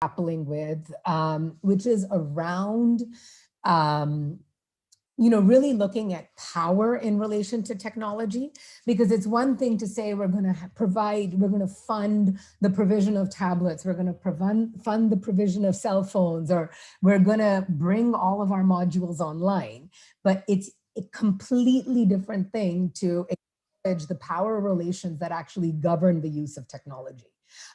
grappling with, which is around, really looking at power in relation to technology, because it's one thing to say we're going to fund the provision of tablets, we're going to fund the provision of cell phones, or we're going to bring all of our modules online. But it's a completely different thing to acknowledge the power relations that actually govern the use of technology.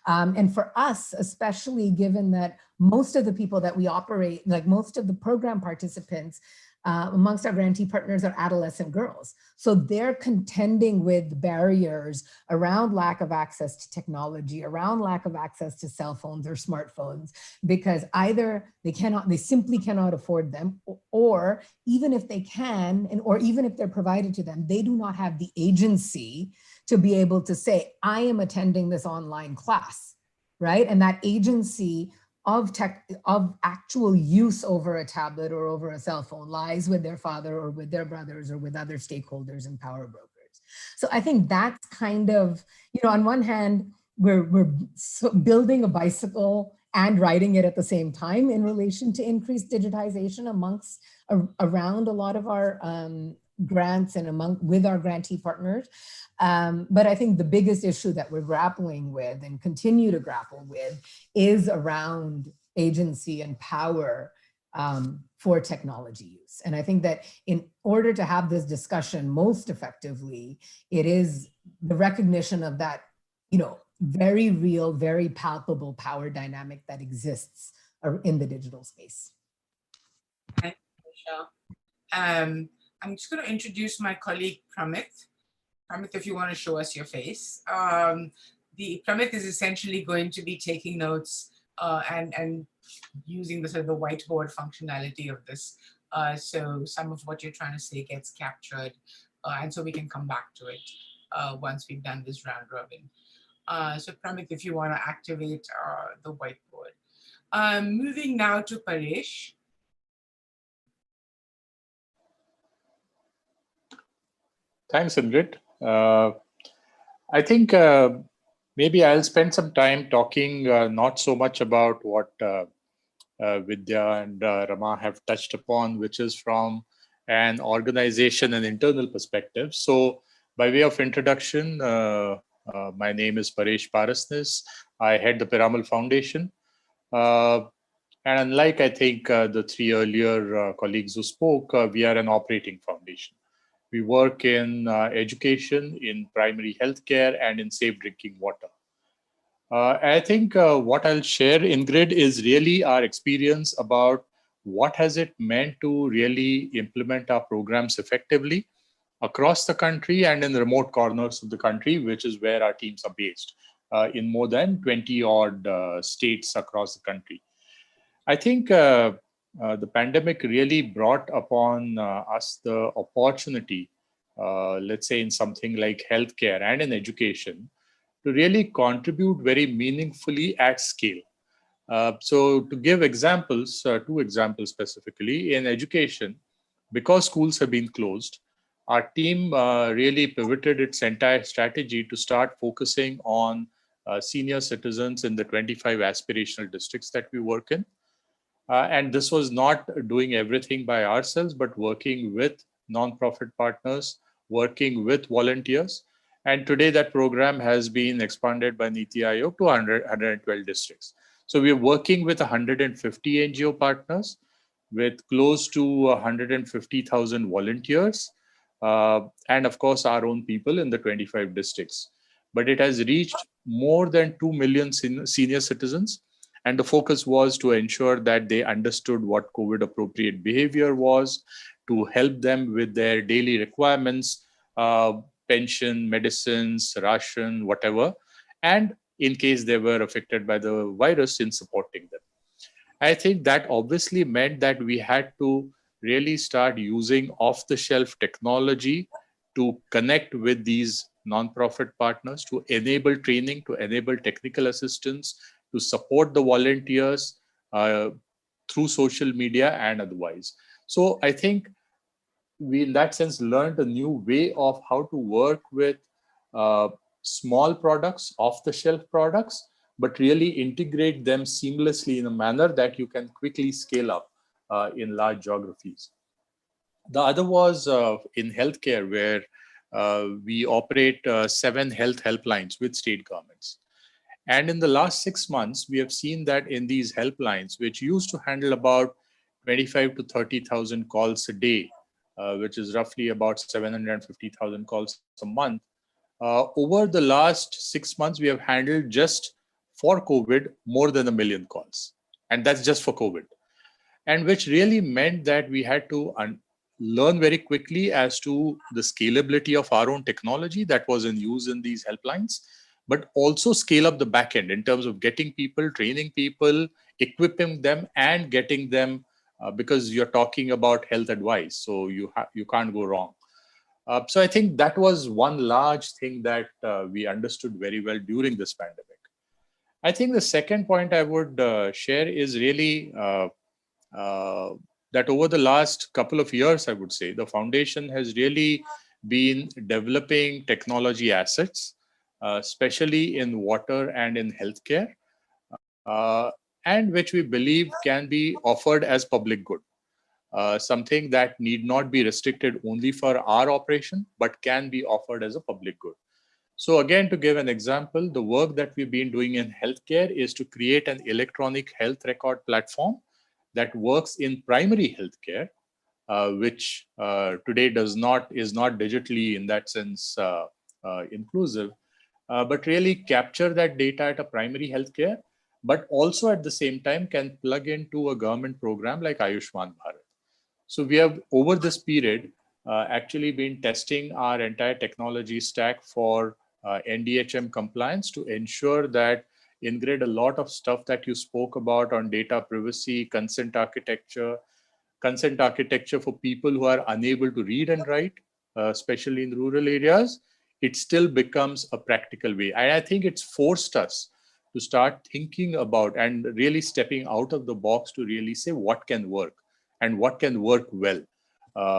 And for us, especially given that most of the people that we operate, like most of the program participants, amongst our grantee partners are adolescent girls. So they're contending with barriers around lack of access to technology, around lack of access to cell phones or smartphones, because either they simply cannot afford them, or even if they can, or even if they're provided to them, they do not have the agency to be able to say, I am attending this online class, right? And that agency of actual use over a tablet or over a cell phone lies with their father or with their brothers or with other stakeholders and power brokers. So I think that's kind of, on one hand, we're building a bicycle and riding it at the same time in relation to increased digitization around a lot of our grants and with our grantee partners. But I think the biggest issue that we're grappling with and continue to grapple with is around agency and power for technology use. And I think that in order to have this discussion most effectively, it is the recognition of that, very real, very palpable power dynamic that exists in the digital space. Thank you, Michelle. I'm just going to introduce my colleague, Pramit. Pramit, if you want to show us your face. Pramit is essentially going to be taking notes and using the sort of the whiteboard functionality of this. So some of what you're trying to say gets captured, and so we can come back to it once we've done this round robin. So Pramit, if you want to activate the whiteboard. Moving now to Paresh. Thanks, Ingrid. I think maybe I'll spend some time talking not so much about what Vidya and Rama have touched upon, which is from an organization and internal perspective. So by way of introduction, my name is Paresh Parasnis. I head the Piramal Foundation. And unlike, I think, the three earlier colleagues who spoke, we are an operating foundation. We work in education, in primary healthcare, and in safe drinking water. I think what I'll share, Ingrid, is really our experience about what has it meant to really implement our programs effectively across the country and in remote corners of the country, which is where our teams are based, in more than 20 odd states across the country. I think the pandemic really brought upon us the opportunity, let's say in something like healthcare and in education, to really contribute very meaningfully at scale. So to give examples, two examples specifically, in education, because schools have been closed, our team really pivoted its entire strategy to start focusing on senior citizens in the 25 aspirational districts that we work in. And this was not doing everything by ourselves, but working with nonprofit partners, working with volunteers. And today that program has been expanded by Niti Aayog to 112 districts. So we're working with 150 NGO partners with close to 150,000 volunteers, and of course our own people in the 25 districts. But it has reached more than 2 million senior citizens. And the focus was to ensure that they understood what COVID appropriate behavior was, to help them with their daily requirements, pension, medicines, ration, whatever, and in case they were affected by the virus, in supporting them. I think that obviously meant that we had to really start using off-the-shelf technology to connect with these nonprofit partners, to enable training, to enable technical assistance, to support the volunteers through social media and otherwise. So I think we, in that sense, learned a new way of how to work with small products, off-the-shelf products, but really integrate them seamlessly in a manner that you can quickly scale up in large geographies. The other was in healthcare, where we operate 7 health helplines with state governments. And in the last 6 months, we have seen that in these helplines, which used to handle about 25 to 30,000 calls a day, which is roughly about 750,000 calls a month, over the last 6 months, we have handled just for COVID more than 1 million calls. And that's just for COVID. And which really meant that we had to learn very quickly as to the scalability of our own technology that was in use in these helplines, but also scale up the backend in terms of getting people, training people, equipping them, and getting them, because you're talking about health advice, so you can't go wrong. So I think that was one large thing that we understood very well during this pandemic. I think the second point I would share is really that over the last couple of years, I would say, the foundation has really been developing technology assets, especially in water and in healthcare, and which we believe can be offered as public good. Something that need not be restricted only for our operation, but can be offered as a public good. So again, to give an example, the work that we've been doing in healthcare is to create an electronic health record platform that works in primary healthcare, which today is not digitally in that sense inclusive, but really capture that data at a primary healthcare, but also at the same time can plug into a government program like Ayushman Bharat. So we have over this period actually been testing our entire technology stack for NDHM compliance to ensure that, Ingrid, a lot of stuff that you spoke about on data privacy, consent architecture for people who are unable to read and write, especially in rural areas, it still becomes a practical way. And I think it's forced us to start thinking about and really stepping out of the box to really say what can work and what can work well,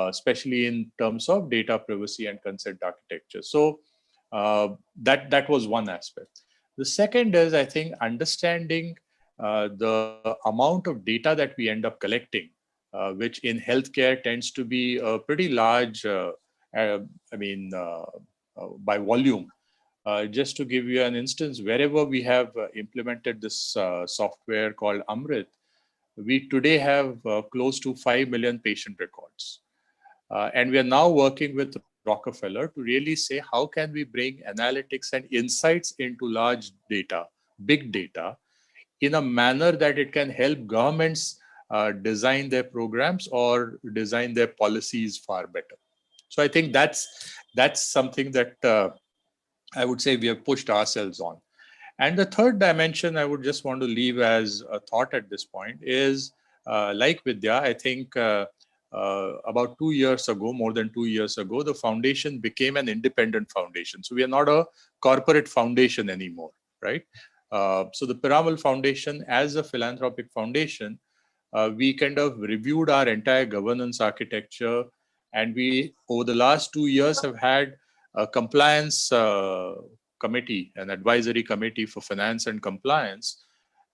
especially in terms of data privacy and consent architecture. So that was one aspect. The second is, I think, understanding the amount of data that we end up collecting, which in healthcare tends to be a pretty large, by volume. Just to give you an instance, wherever we have implemented this software called Amrit, we today have close to 5 million patient records. And we are now working with Rockefeller to really say, how can we bring analytics and insights into large data, big data, in a manner that it can help governments design their programs or design their policies far better. So I think that's something that I would say we have pushed ourselves on. And the third dimension I would just want to leave as a thought at this point is, like Vidya, I think about 2 years ago, more than 2 years ago, the foundation became an independent foundation. So we are not a corporate foundation anymore, right? So the Piramal Foundation, as a philanthropic foundation, we kind of reviewed our entire governance architecture, and we, over the last 2 years, have had a compliance committee, an advisory committee for finance and compliance,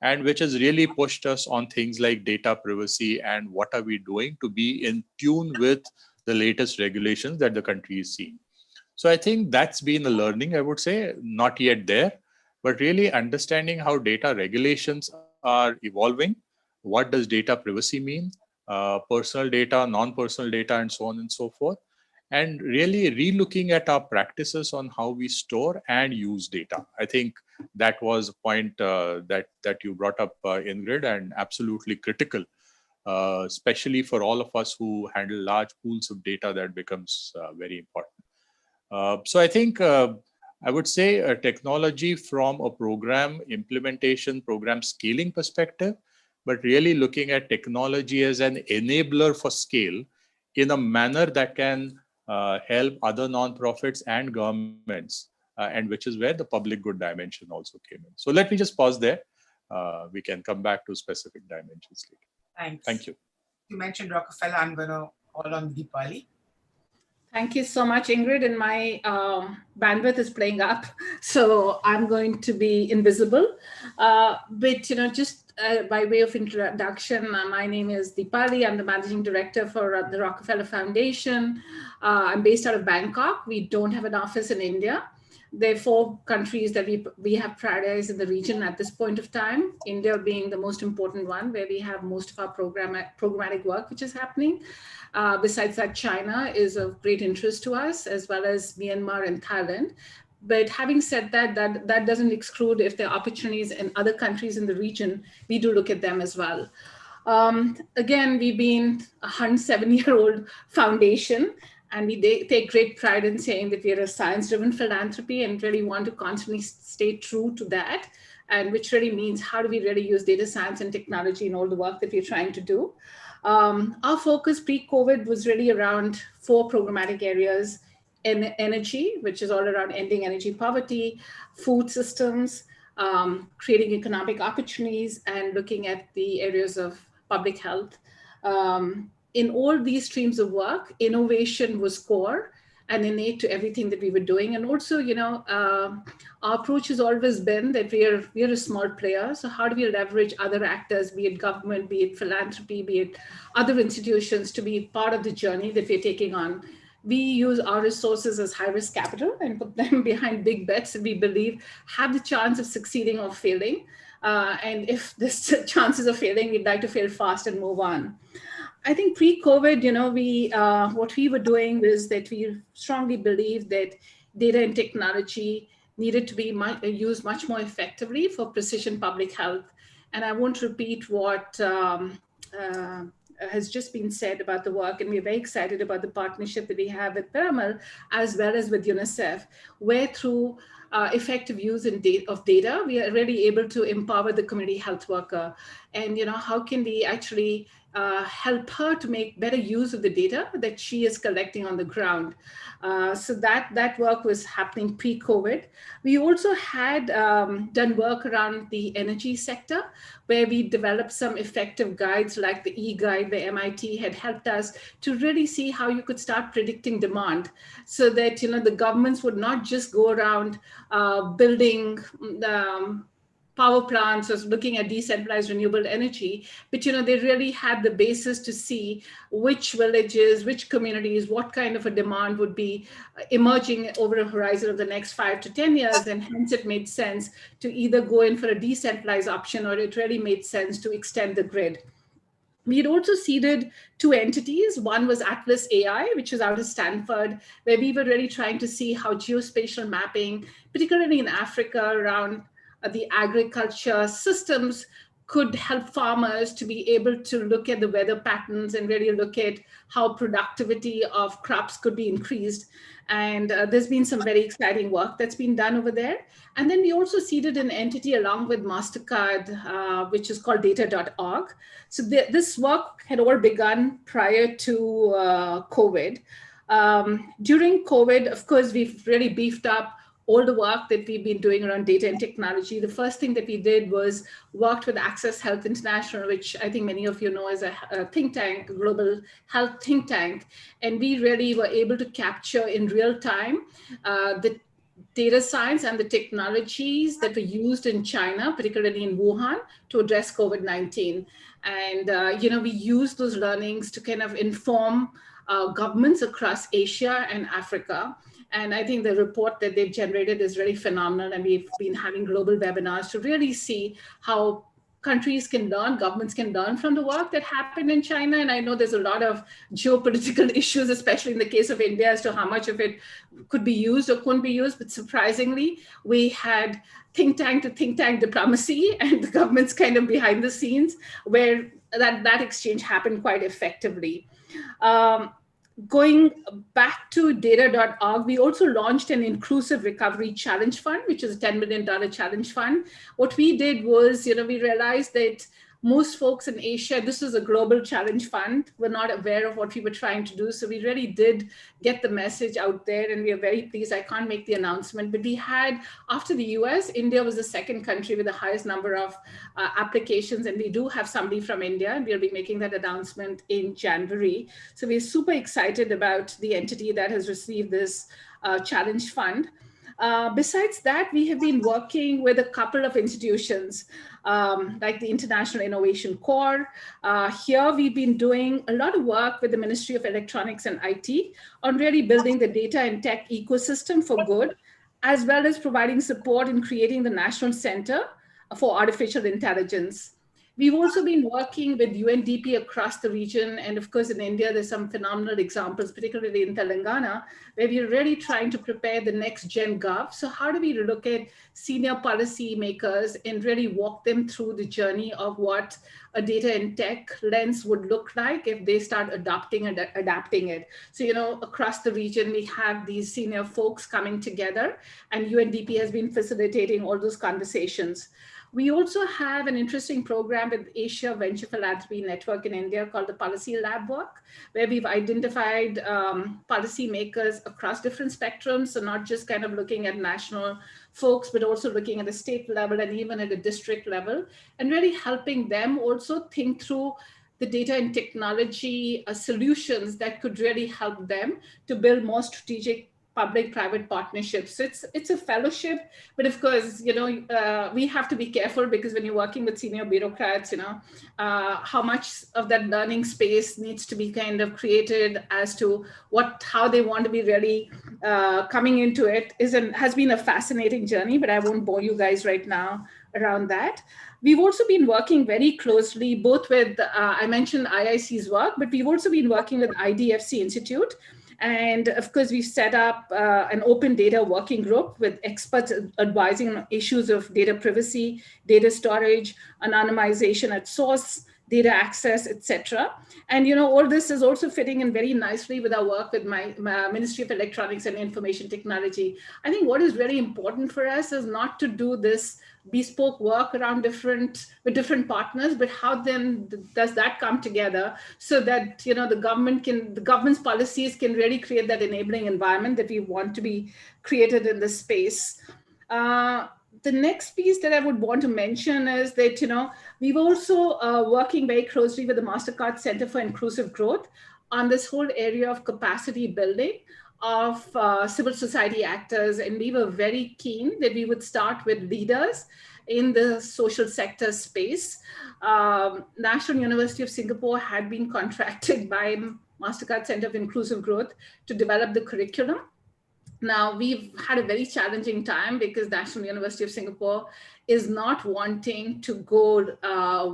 and which has really pushed us on things like data privacy and what are we doing to be in tune with the latest regulations that the country is seeing. So I think that's been a learning, I would say, not yet there, but really understanding how data regulations are evolving. What does data privacy mean? Personal data, non-personal data, and so on and so forth. And really relooking at our practices on how we store and use data. I think that was a point that you brought up, Ingrid, and absolutely critical, especially for all of us who handle large pools of data. That becomes very important. So I think I would say a technology from a program implementation, program scaling perspective, but really looking at technology as an enabler for scale in a manner that can help other nonprofits and governments, and which is where the public good dimension also came in. So let me just pause there. We can come back to specific dimensions later. Thanks. Thank you. You mentioned Rockefeller. I'm going to call on Deepali. Thank you so much, Ingrid. And my bandwidth is playing up, so I'm going to be invisible. But just by way of introduction, my name is Deepali. I'm the managing director for the Rockefeller Foundation. I'm based out of Bangkok. We don't have an office in India. There are 4 countries that we have prioritized in the region at this point of time, India being the most important one, where we have most of our programmatic work, which is happening. Besides that, China is of great interest to us, as well as Myanmar and Thailand. But having said that, that doesn't exclude if there are opportunities in other countries in the region, we do look at them as well. Again, we've been a 107-year-old foundation, and we take great pride in saying that we are a science-driven philanthropy and really want to constantly stay true to that, and which really means how do we really use data science and technology in all the work that we're trying to do. Our focus pre-COVID was really around 4 programmatic areas: energy, which is all around ending energy poverty; food systems; creating economic opportunities; and looking at the areas of public health. In all these streams of work, innovation was core and innate to everything that we were doing. And also, our approach has always been that we are a small player. So how do we leverage other actors, be it government, be it philanthropy, be it other institutions, to be part of the journey that we're taking on? We use our resources as high-risk capital and put them behind big bets that we believe have the chance of succeeding or failing. And if there's chances of failing, we'd like to fail fast and move on. I think pre-COVID, what we were doing was that we strongly believed that data and technology needed to be used much more effectively for precision public health. And I won't repeat what has just been said about the work, and we're very excited about the partnership that we have with Piramal as well as with UNICEF, where through effective use of data, we are really able to empower the community health worker. And how can we actually help her to make better use of the data that she is collecting on the ground. So that work was happening pre-COVID. We also had done work around the energy sector, where we developed some effective guides like the e-guide, where MIT had helped us to really see how you could start predicting demand, so that the governments would not just go around building power plants, was looking at decentralized renewable energy, but they really had the basis to see which villages, which communities, what kind of a demand would be emerging over a horizon of the next 5 to 10 years. And hence it made sense to either go in for a decentralized option, or it really made sense to extend the grid. We had also seeded 2 entities. One was Atlas AI, which was out of Stanford, where we were really trying to see how geospatial mapping, particularly in Africa, around the agriculture systems could help farmers to be able to look at the weather patterns and really look at how productivity of crops could be increased. And there's been some very exciting work that's been done over there. And then we also seeded an entity along with MasterCard, which is called data.org. So this work had all begun prior to COVID. During COVID, of course, we've really beefed up all the work that we've been doing around data and technology. The first thing that we did was worked with Access Health International, which I think many of you know is a think tank, a global health think tank. And we really were able to capture in real time the data science and the technologies that were used in China, particularly in Wuhan, to address COVID-19. And we used those learnings to kind of inform governments across Asia and Africa. And I think the report that they've generated is really phenomenal. And we've been having global webinars to really see how countries can learn, governments can learn from the work that happened in China. And I know there's a lot of geopolitical issues, especially in the case of India, as to how much of it could be used or couldn't be used. But surprisingly, we had think tank to think tank diplomacy, and the government's kind of behind the scenes, where that exchange happened quite effectively. Going back to data.org, we also launched an inclusive recovery challenge fund, which is a $10 million challenge fund. What we did was, we realized that Most folks in Asia, this is a global challenge fund, were not aware of what we were trying to do. So we really did get the message out there, and we are very pleased. I can't make the announcement, but we had, after the US, India was the second country with the highest number of applications, and we do have somebody from India, and we'll be making that announcement in January. So we're super excited about the entity that has received this challenge fund. Besides that, we have been working with a couple of institutions like the International Innovation Corps. Here we've been doing a lot of work with the Ministry of Electronics and IT on really building the data and tech ecosystem for good, as well as providing support in creating the National Center for Artificial Intelligence. We've also been working with UNDP across the region. And of course, in India, there's some phenomenal examples, particularly in Telangana, where we're really trying to prepare the next gen gov. So how do we look at senior policy makers and really walk them through the journey of what a data and tech lens would look like if they start adopting and adapting it? So, across the region, we have these senior folks coming together, and UNDP has been facilitating all those conversations. We also have an interesting program with Asia Venture Philanthropy Network in India called the Policy Lab Work, where we've identified policymakers across different spectrums. So not just kind of looking at national folks, but also looking at the state level and even at the district level, and really helping them also think through the data and technology solutions that could really help them to build more strategic public-private partnerships. So it's a fellowship, but of course, we have to be careful, because when you're working with senior bureaucrats, how much of that learning space needs to be kind of created as to how they want to be really coming into it has been a fascinating journey, but I won't bore you guys right now around that. We've also been working very closely, both with, I mentioned IIC's work, but we've also been working with IDFC Institute. And of course, we've set up an open data working group with experts advising on issues of data privacy, data storage, anonymization at source, data access, etc. And all this is also fitting in very nicely with our work with my Ministry of Electronics and Information Technology. I think what is very important for us is not to do this bespoke work around with different partners, but how then does that come together so that the government's policies can really create that enabling environment that we want to be created in this space. The next piece that I would want to mention is that we've also working very closely with the MasterCard Center for Inclusive Growth on this whole area of capacity building of civil society actors. And we were very keen that we would start with leaders in the social sector space. National University of Singapore had been contracted by MasterCard Center for Inclusive Growth to develop the curriculum. Now, we've had a very challenging time because National University of Singapore is not wanting to go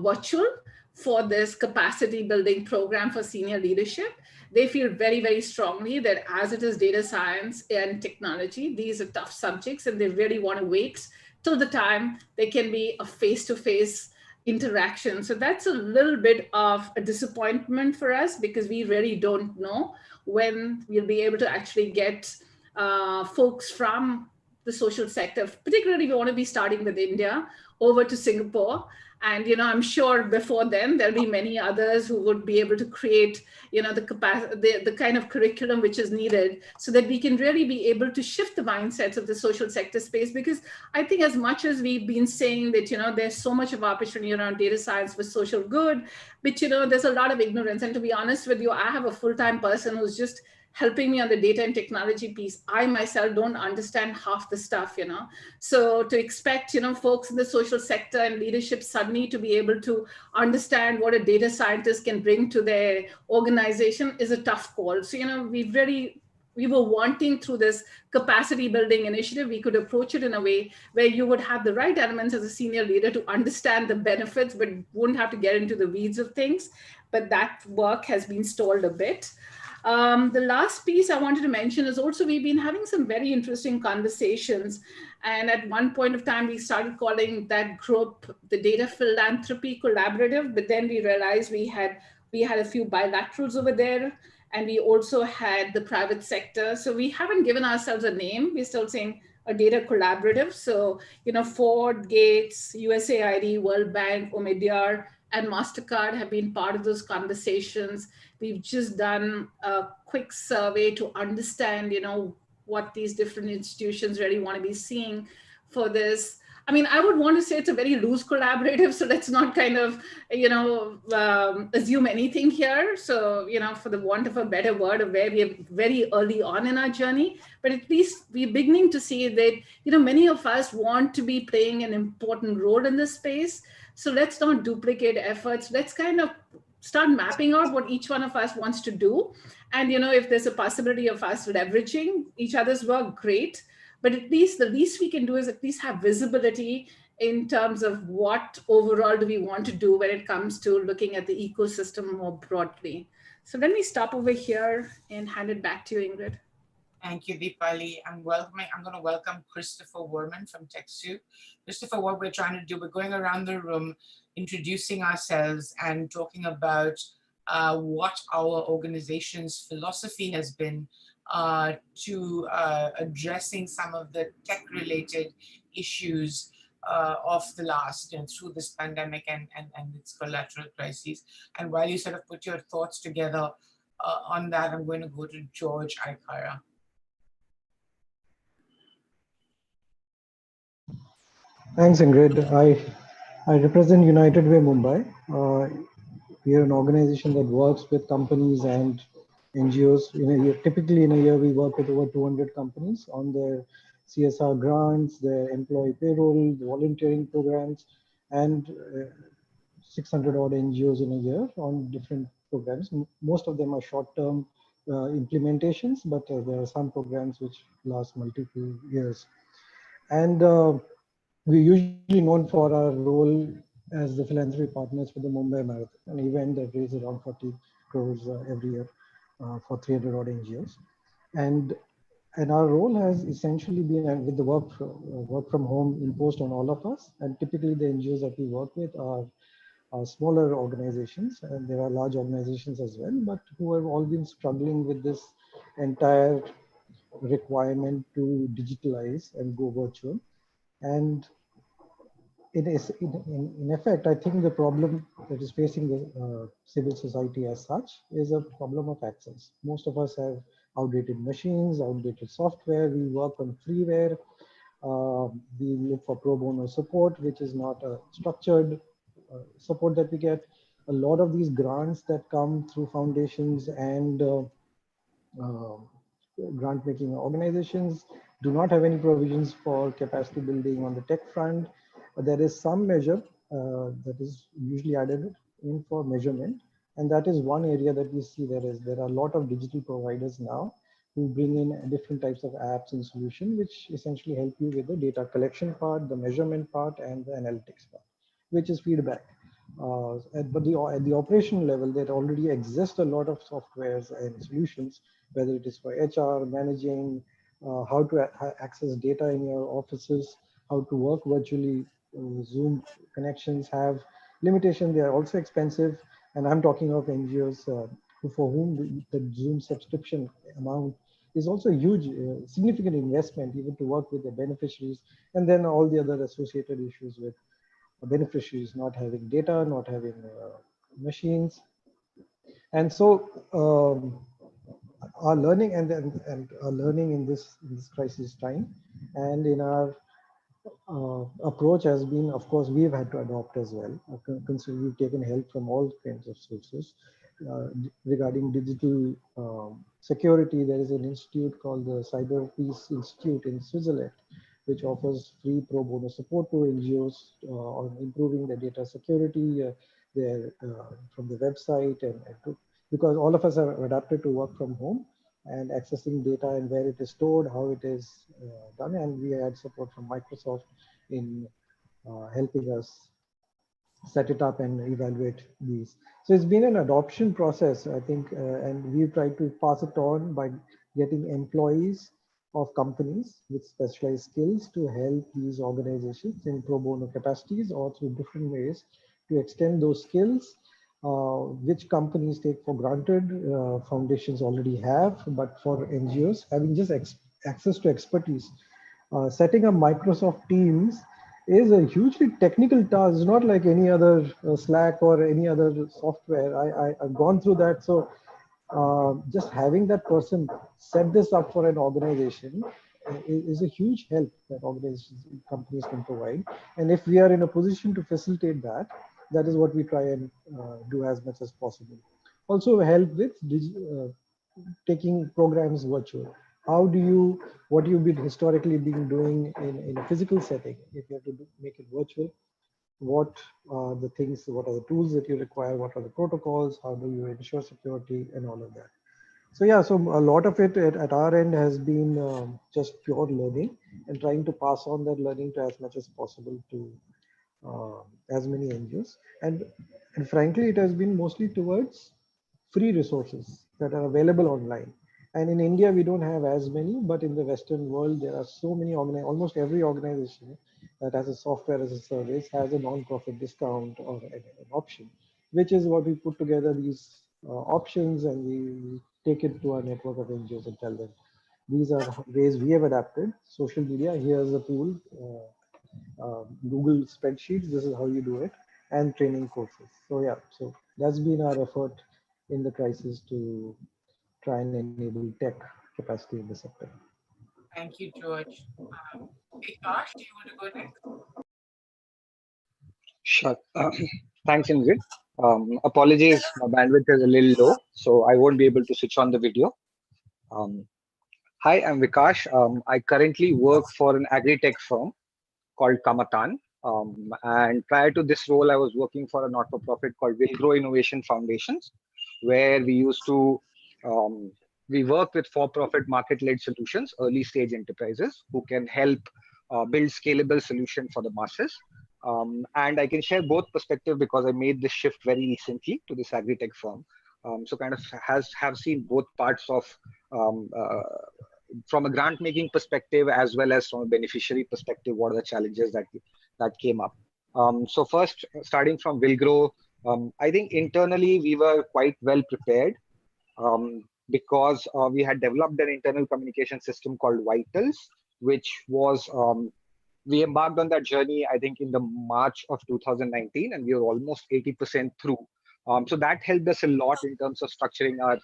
virtual for this capacity building program for senior leadership. They feel very, very strongly that as it is data science and technology, these are tough subjects, and they really want to wait till the time there can be a face-to-face interaction. So that's a little bit of a disappointment for us, because we really don't know when we'll be able to actually get folks from the social sector, particularly we want to be starting with India, over to Singapore. And I'm sure before then there'll be many others who would be able to create the kind of curriculum which is needed, so that we can really be able to shift the mindsets of the social sector space. Because I think as much as we've been saying that there's so much of opportunity around data science for social good, but there's a lot of ignorance. And to be honest with you, I have a full-time person who's just helping me on the data and technology piece. I myself don't understand half the stuff, So to expect, folks in the social sector and leadership suddenly to be able to understand what a data scientist can bring to their organization is a tough call. So, we were wanting, through this capacity building initiative, we could approach it in a way where you would have the right elements as a senior leader to understand the benefits, but wouldn't have to get into the weeds of things. But that work has been stalled a bit. The last piece I wanted to mention is also we've been having some very interesting conversations. And at one point of time, we started calling that group the Data Philanthropy Collaborative, but then we realized we had a few bilaterals over there, and we also had the private sector. So we haven't given ourselves a name. We're still saying a data collaborative. So, Ford, Gates, USAID, World Bank, Omidyar, and MasterCard have been part of those conversations. We've just done a quick survey to understand, what these different institutions really want to be seeing for this. I mean, I would want to say it's a very loose collaborative, so let's not kind of, assume anything here. So, for the want of a better word, of where we are very early on in our journey, but at least we're beginning to see that, many of us want to be playing an important role in this space. So let's not duplicate efforts. Let's kind of start mapping out what each one of us wants to do. And, if there's a possibility of us leveraging each other's work, great. But at least the least we can do is at least have visibility in terms of what overall do we want to do when it comes to looking at the ecosystem more broadly. So let me stop over here and hand it back to you, Ingrid. Thank you, Deepali. I'm going to welcome Christopher Worman from TechSoup. Christopher, what we're trying to do, we're going around the room, introducing ourselves and talking about what our organization's philosophy has been to addressing some of the tech-related issues of the last, through this pandemic and its collateral crises. And while you sort of put your thoughts together on that, I'm going to go to George Aikara. Thanks, Ingrid. I represent United Way Mumbai. We are an organization that works with companies and NGOs. In a year, typically in a year, we work with over 200 companies on their CSR grants, their employee payroll, the volunteering programs, and 600 odd NGOs in a year on different programs. Most of them are short-term implementations, but there are some programs which last multiple years. And we're usually known for our role as the philanthropy partners for the Mumbai Marathon, an event that raises around 40 crores every year for 300 odd NGOs. And our role has essentially been with the work from home imposed on all of us. And typically the NGOs that we work with are smaller organizations, and there are large organizations as well, but who have all been struggling with this entire requirement to digitalize and go virtual. And in effect, I think the problem that is facing the civil society as such is a problem of access. Most of us have outdated machines, outdated software. We work on freeware. We look for pro bono support, which is not a structured support that we get. A lot of these grants that come through foundations and grant making organizations do not have any provisions for capacity building on the tech front. There is some measure that is usually added in for measurement. And that is one area that we see there are a lot of digital providers now who bring in different types of apps and solutions, which essentially help you with the data collection part, the measurement part, and the analytics part, which is feedback. But at the operational level, there already exist a lot of softwares and solutions, whether it is for HR, managing, how to access data in your offices, how to work virtually. Zoom connections have limitations. They are also expensive. And I'm talking of NGOs for whom the Zoom subscription amount is also a huge, significant investment, even to work with the beneficiaries, and then all the other associated issues with beneficiaries not having data, not having machines. And so our learning and our learning in this crisis time and in our approach has been, of course, we've had to adopt as well. We've taken help from all kinds of sources regarding digital security. There is an institute called the Cyber Peace Institute in Switzerland, which offers free pro bono support to NGOs on improving the data security from the website, because all of us are adapted to work from home and accessing data and where it is stored, how it is done. And we had support from Microsoft in helping us set it up and evaluate these. So it's been an adoption process, I think, and we've tried to pass it on by getting employees of companies with specialized skills to help these organizations in pro bono capacities or through different ways to extend those skills, which companies take for granted, foundations already have, but for NGOs, having just access to expertise. Setting up Microsoft Teams is a hugely technical task. It's not like any other Slack or any other software. I've gone through that. So just having that person set this up for an organization is a huge help that organizations, companies can provide. And if we are in a position to facilitate that, that is what we try and do as much as possible. Also help with taking programs virtual. How do you, what you've been historically been doing in a physical setting, if you have to make it virtual, what are the things, what are the tools that you require, what are the protocols, how do you ensure security and all of that. So yeah, so a lot of it at our end has been just pure learning and trying to pass on that learning to as much as possible to as many NGOs. And frankly, it has been mostly towards free resources that are available online. And in India, we don't have as many, but in the Western world, there are so many, almost every organization that has a software as a service has a non-profit discount or an option, which is what we put together these options, and we take it to our network of NGOs and tell them, these are ways we have adapted social media. Here's a tool, Google spreadsheets, this is how you do it, and training courses. So yeah, so that's been our effort in the crisis to try and enable tech capacity in the sector. Thank you, George. Vikash, do you want to go next? Sure. Thanks, Ingrid. Apologies, my bandwidth is a little low, so I won't be able to switch on the video. Hi, I'm Vikash. I currently work for an agri-tech firm called Kamatan. And prior to this role, I was working for a not-for-profit called Will Grow Innovation Foundations, where we used to, we work with for-profit market-led solutions, early-stage enterprises who can help build scalable solution for the masses. And I can share both perspective because I made this shift very recently to this agri-tech firm. So kind of have seen both parts of from a grant making perspective as well as from a beneficiary perspective, what are the challenges that came up. So first, starting from Will Grow, I think internally we were quite well prepared because we had developed an internal communication system called Vitals, which was we embarked on that journey, I think, in the March of 2019, and we were almost 80% through. So that helped us a lot in terms of structuring our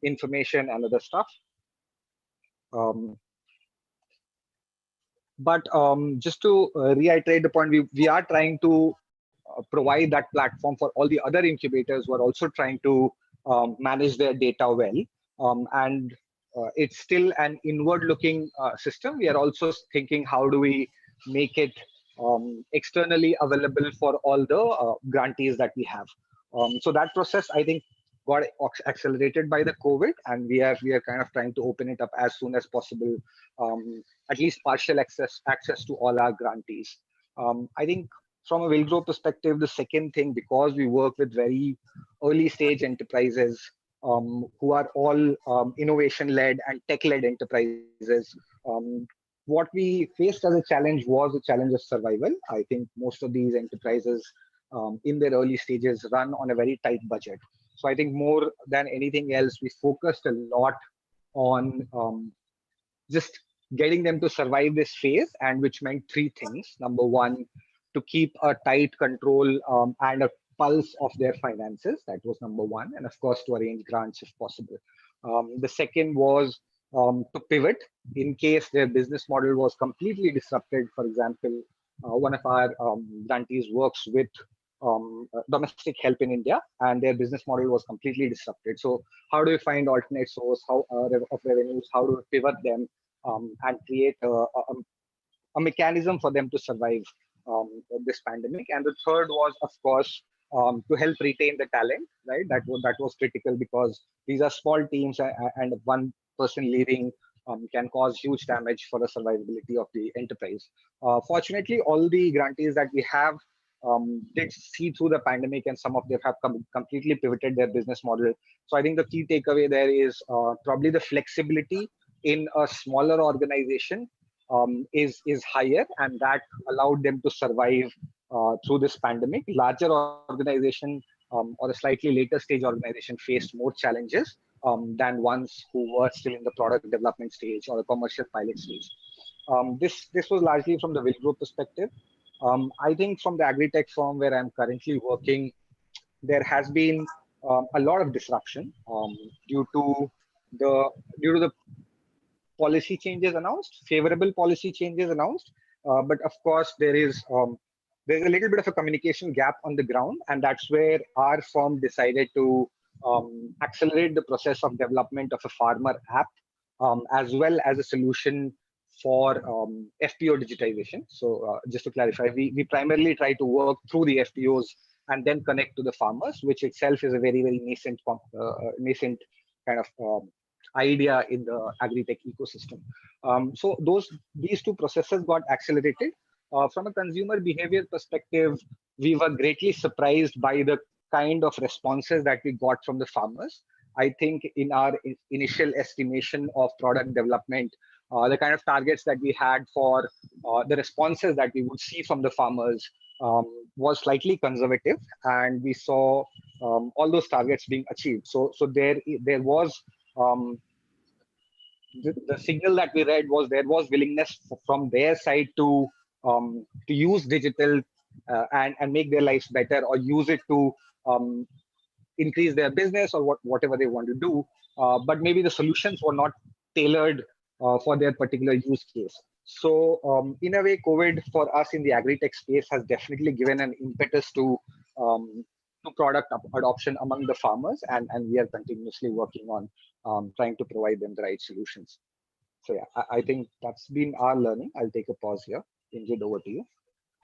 information and other stuff. But just to reiterate the point, we are trying to provide that platform for all the other incubators who are also trying to manage their data well. And it's still an inward-looking system. We are also thinking, how do we make it externally available for all the grantees that we have. So that process, I think, got accelerated by the COVID, and we are kind of trying to open it up as soon as possible, at least partial access to all our grantees. I think from a Will Grow perspective, the second thing, because we work with very early stage enterprises who are all innovation-led and tech-led enterprises, what we faced as a challenge was a challenge of survival. I think most of these enterprises in their early stages run on a very tight budget. So I think more than anything else, we focused a lot on just getting them to survive this phase, and which meant three things. Number one, to keep a tight control and a pulse of their finances. That was number one. And of course, to arrange grants if possible. The second was to pivot in case their business model was completely disrupted. For example, one of our grantees works with domestic help in India, and their business model was completely disrupted. So how do we find alternate source of revenues? How do we pivot them and create a mechanism for them to survive this pandemic? And the third was, of course, to help retain the talent, right? That was critical, because these are small teams, and one person leaving can cause huge damage for the survivability of the enterprise. Fortunately, all the grantees that we have did see through the pandemic, and some of them have completely pivoted their business model. So I think the key takeaway there is probably the flexibility in a smaller organization is higher, and that allowed them to survive through this pandemic. Larger organization or a slightly later stage organization faced more challenges than ones who were still in the product development stage or the commercial pilot stage. This was largely from the Will Grow perspective. I think from the agri-tech firm where I'm currently working, there has been a lot of disruption due to the policy changes announced, favorable policy changes announced. But of course, there's a little bit of a communication gap on the ground, and that's where our firm decided to accelerate the process of development of a farmer app, as well as a solution for FPO digitization. So just to clarify, we primarily try to work through the FPOs and then connect to the farmers, which itself is a very, very nascent kind of idea in the agri-tech ecosystem. So these two processes got accelerated. From a consumer behavior perspective, we were greatly surprised by the kind of responses that we got from the farmers. I think in our initial estimation of product development, the kind of targets that we had for the responses that we would see from the farmers was slightly conservative, and we saw all those targets being achieved. So there was the signal that we read was there was willingness from their side to use digital and make their lives better, or use it to increase their business, or whatever they want to do. But maybe the solutions were not tailored for their particular use case. So in a way, COVID for us in the agri-tech space has definitely given an impetus to product adoption among the farmers, and we are continuously working on trying to provide them the right solutions. So yeah, I think that's been our learning. I'll take a pause here. Ingrid, over to you.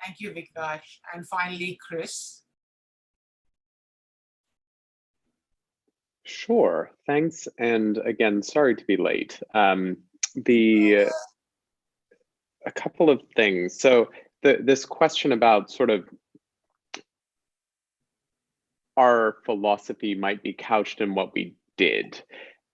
Thank you, Vikash. And finally, Chris. Sure, thanks. And again, sorry to be late. A couple of things. So this question about sort of our philosophy might be couched in what we did.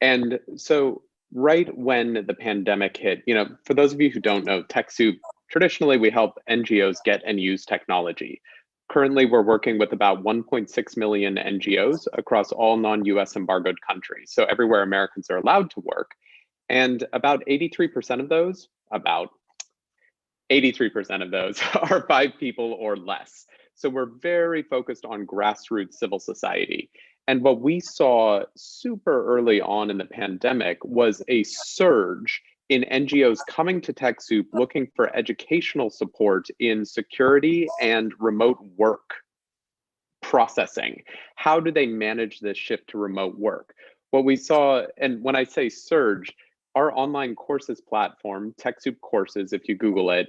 And so right when the pandemic hit, for those of you who don't know, TechSoup, traditionally we help NGOs get and use technology. Currently, we're working with about 1.6 million NGOs across all non-US embargoed countries. So everywhere Americans are allowed to work. And about 83% of those, are 5 people or less. So we're very focused on grassroots civil society. And what we saw super early on in the pandemic was a surge in NGOs coming to TechSoup looking for educational support in security and remote work processing. How do they manage this shift to remote work? What we saw, and when I say surge, our online courses platform, TechSoup Courses, if you Google it,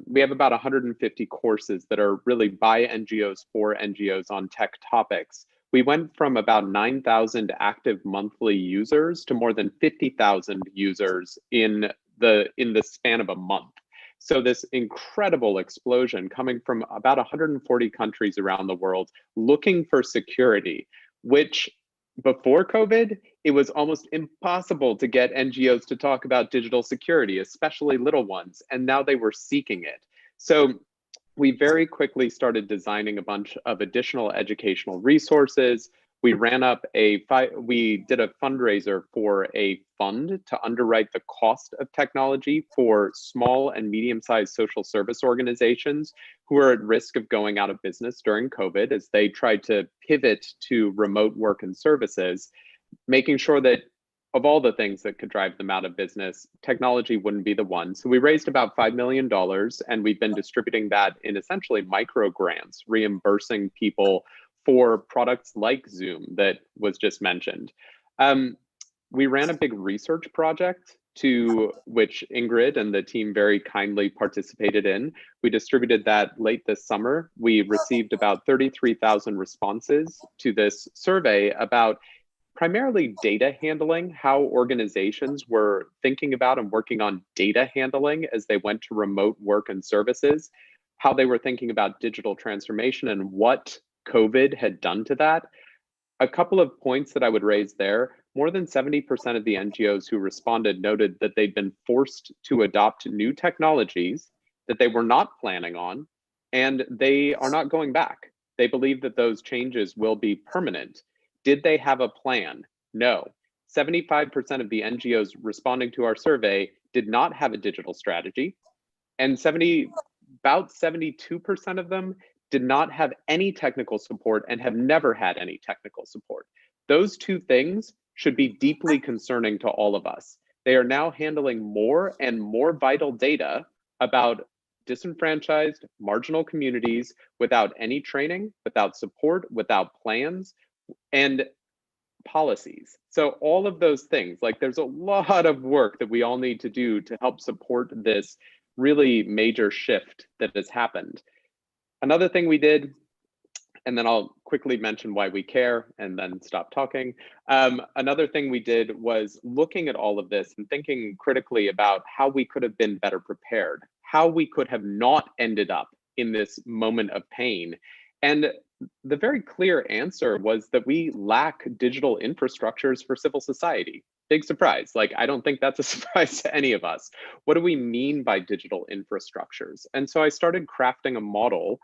we have about 150 courses that are really by NGOs for NGOs on tech topics. We went from about 9,000 active monthly users to more than 50,000 users in the span of a month. So this incredible explosion coming from about 140 countries around the world looking for security, which before COVID, it was almost impossible to get NGOs to talk about digital security, especially little ones, and now they were seeking it. So we very quickly started designing a bunch of additional educational resources. We did a fundraiser for a fund to underwrite the cost of technology for small and medium-sized social service organizations who are at risk of going out of business during COVID as they tried to pivot to remote work and services, making sure that of all the things that could drive them out of business, technology wouldn't be the one. So we raised about $5 million, and we've been distributing that in essentially micro grants, reimbursing people for products like Zoom that was just mentioned. We ran a big research project to which Ingrid and the team very kindly participated in. We distributed that late this summer. We received about 33,000 responses to this survey about primarily data handling, how organizations were thinking about and working on data handling as they went to remote work and services, how they were thinking about digital transformation and what COVID had done to that. A couple of points that I would raise there: more than 70% of the NGOs who responded noted that they'd been forced to adopt new technologies that they were not planning on, and they are not going back. They believe that those changes will be permanent. Did they have a plan? No. 75% of the NGOs responding to our survey did not have a digital strategy, and about 72% of them did not have any technical support and have never had any technical support. Those two things should be deeply concerning to all of us. They are now handling more and more vital data about disenfranchised, marginal communities without any training, without support, without plans, and policies. So all of those things, like there's a lot of work that we all need to do to help support this really major shift that has happened. Another thing we did, and then I'll quickly mention why we care and then stop talking. Another thing we did was looking at all of this and thinking critically about how we could have been better prepared, how we could have not ended up in this moment of pain. And the very clear answer was that we lack digital infrastructures for civil society. Big surprise. Like, I don't think that's a surprise to any of us. What do we mean by digital infrastructures? And so I started crafting a model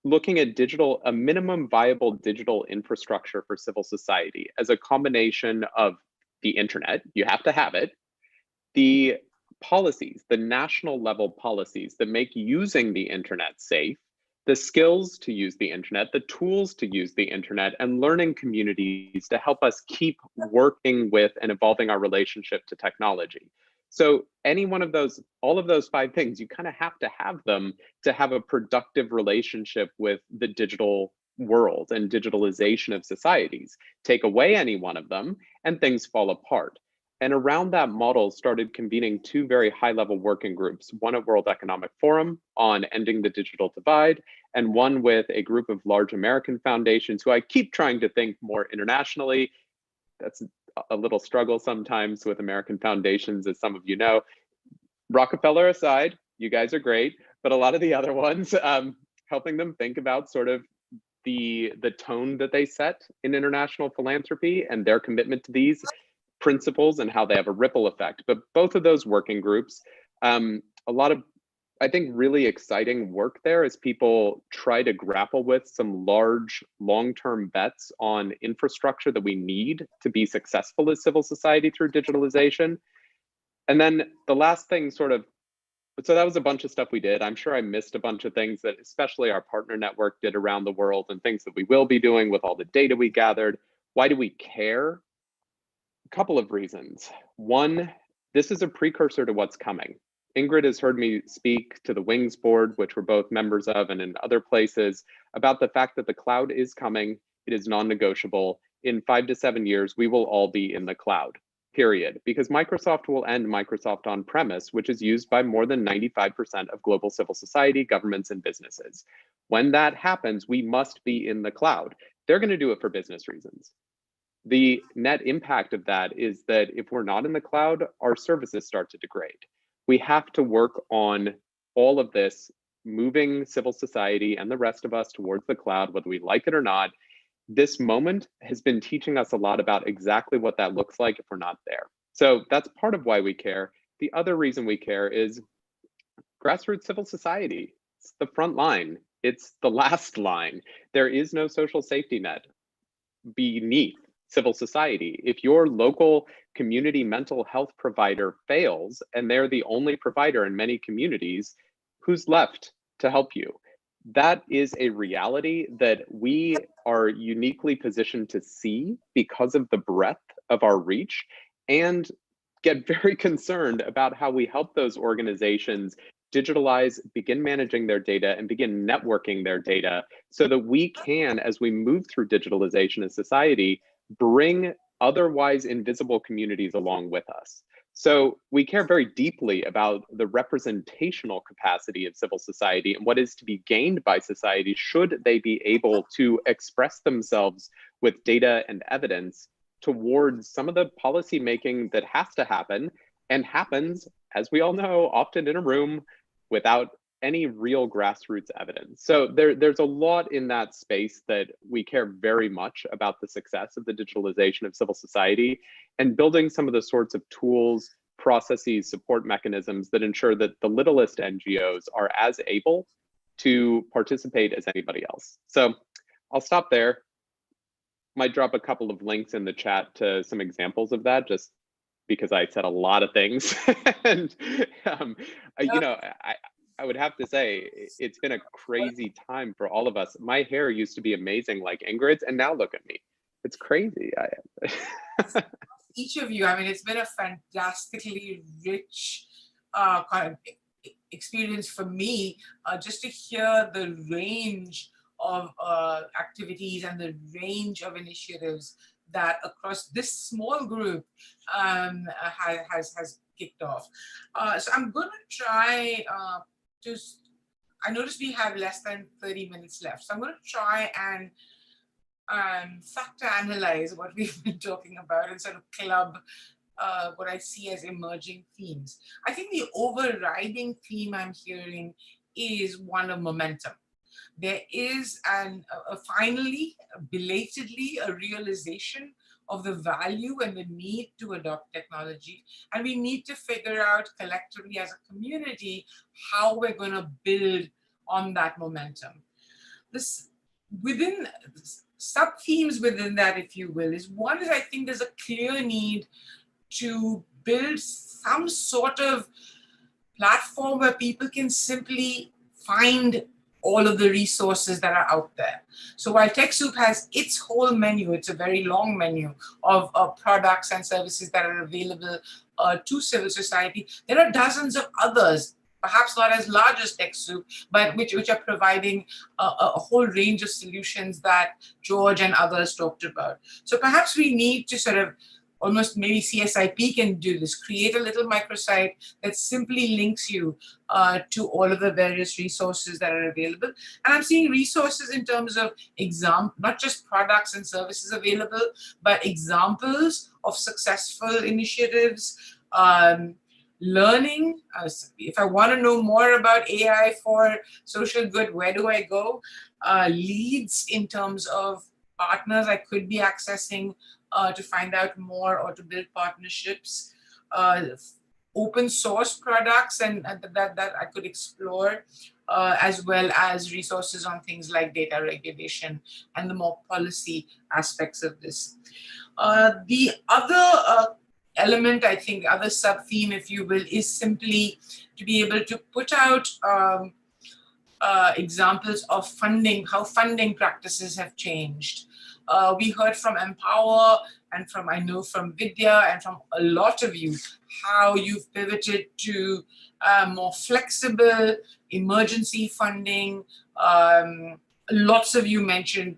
looking at a minimum viable digital infrastructure for civil society as a combination of the internet, you have to have it, the policies, the national level policies that make using the internet safe, the skills to use the internet, the tools to use the internet, and learning communities to help us keep working with and evolving our relationship to technology. So any one of those, all of those 5 things, you kind of have to have them to have a productive relationship with the digital world and digitalization of societies. Take away any one of them and things fall apart. And around that model started convening 2 very high-level working groups, one at World Economic Forum on ending the digital divide, and one with a group of large American foundations who I keep trying to think more internationally. That's a little struggle sometimes with American foundations, as some of you know. Rockefeller aside, you guys are great, but a lot of the other ones, helping them think about sort of the tone that they set in international philanthropy and their commitment to these principles and how they have a ripple effect. But both of those working groups, a lot of, I think, really exciting work there as people try to grapple with some large long-term bets on infrastructure that we need to be successful as civil society through digitalization. And then the last thing so that was a bunch of stuff we did. I'm sure I missed a bunch of things that especially our partner network did around the world and things that we will be doing with all the data we gathered. Why do we care? A couple of reasons. One, this is a precursor to what's coming. Ingrid has heard me speak to the Wings board, which we're both members of, and in other places, about the fact that the cloud is coming. It is non-negotiable. In 5 to 7 years, we will all be in the cloud, period. Because Microsoft will end Microsoft on-premise, which is used by more than 95% of global civil society, governments, and businesses. When that happens, we must be in the cloud. They're going to do it for business reasons. The net impact of that is that if we're not in the cloud, our services start to degrade. We have to work on all of this, moving civil society and the rest of us towards the cloud, whether we like it or not. This moment has been teaching us a lot about exactly what that looks like if we're not there. So that's part of why we care. The other reason we care is grassroots civil society. It's the front line. It's the last line. There is no social safety net beneath civil society. If your local community mental health provider fails and they're the only provider in many communities, who's left to help you? That is a reality that we are uniquely positioned to see because of the breadth of our reach, and get very concerned about how we help those organizations digitalize, begin managing their data, and begin networking their data so that we can, as we move through digitalization as society, bring otherwise invisible communities along with us. So we care very deeply about the representational capacity of civil society and what is to be gained by society should they be able to express themselves with data and evidence towards some of the policy making that has to happen and happens, as we all know, often in a room without any real grassroots evidence. So there's a lot in that space that we care very much about the success of the digitalization of civil society and building some of the sorts of tools, processes, support mechanisms that ensure that the littlest NGOs are as able to participate as anybody else. So I'll stop there. Might drop a couple of links in the chat to some examples of that, just because I said a lot of things. And, you know, I would have to say it's been a crazy time for all of us. My hair used to be amazing like Ingrid's, and now look at me. It's crazy. Each of you, I mean, it's been a fantastically rich kind of experience for me, just to hear the range of activities and the range of initiatives that across this small group has kicked off. So I'm going to try I noticed we have less than 30 minutes left. So I'm going to try and factor analyze what we've been talking about and sort of club what I see as emerging themes. I think the overriding theme I'm hearing is one of momentum. There is finally, belatedly, a realization of the value and the need to adopt technology. And we need to figure out collectively as a community how we're going to build on that momentum. Sub-themes within that, if you will, is one is I think there's a clear need to build some sort of platform where people can simply find all of the resources that are out there. So while TechSoup has its whole menu, it's a very long menu of products and services that are available to civil society, there are dozens of others, perhaps not as large as TechSoup, but which are providing a whole range of solutions that George and others talked about. So perhaps we need to sort of almost maybe CSIP can do this, create a little microsite that simply links you to all of the various resources that are available. And I'm seeing resources in terms of not just products and services available, but examples of successful initiatives, learning. If I want to know more about AI for social good, where do I go? Leads in terms of partners I could be accessing to find out more or to build partnerships, open source products and that I could explore, as well as resources on things like data regulation and the more policy aspects of this. The other element, I think, other sub-theme, if you will, is simply to be able to put out examples of funding, how funding practices have changed. We heard from Empower and I know from Vidya and from a lot of you, how you've pivoted to more flexible emergency funding. Lots of you mentioned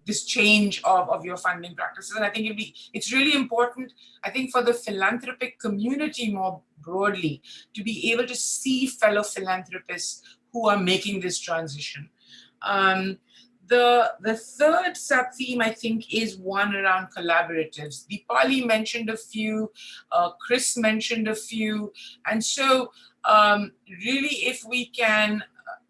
this change of your funding practices. And I think it's really important, I think, for the philanthropic community more broadly, to be able to see fellow philanthropists who are making this transition. The third sub-theme, I think, is one around collaboratives. Deepali mentioned a few, Chris mentioned a few. And so really, if we can,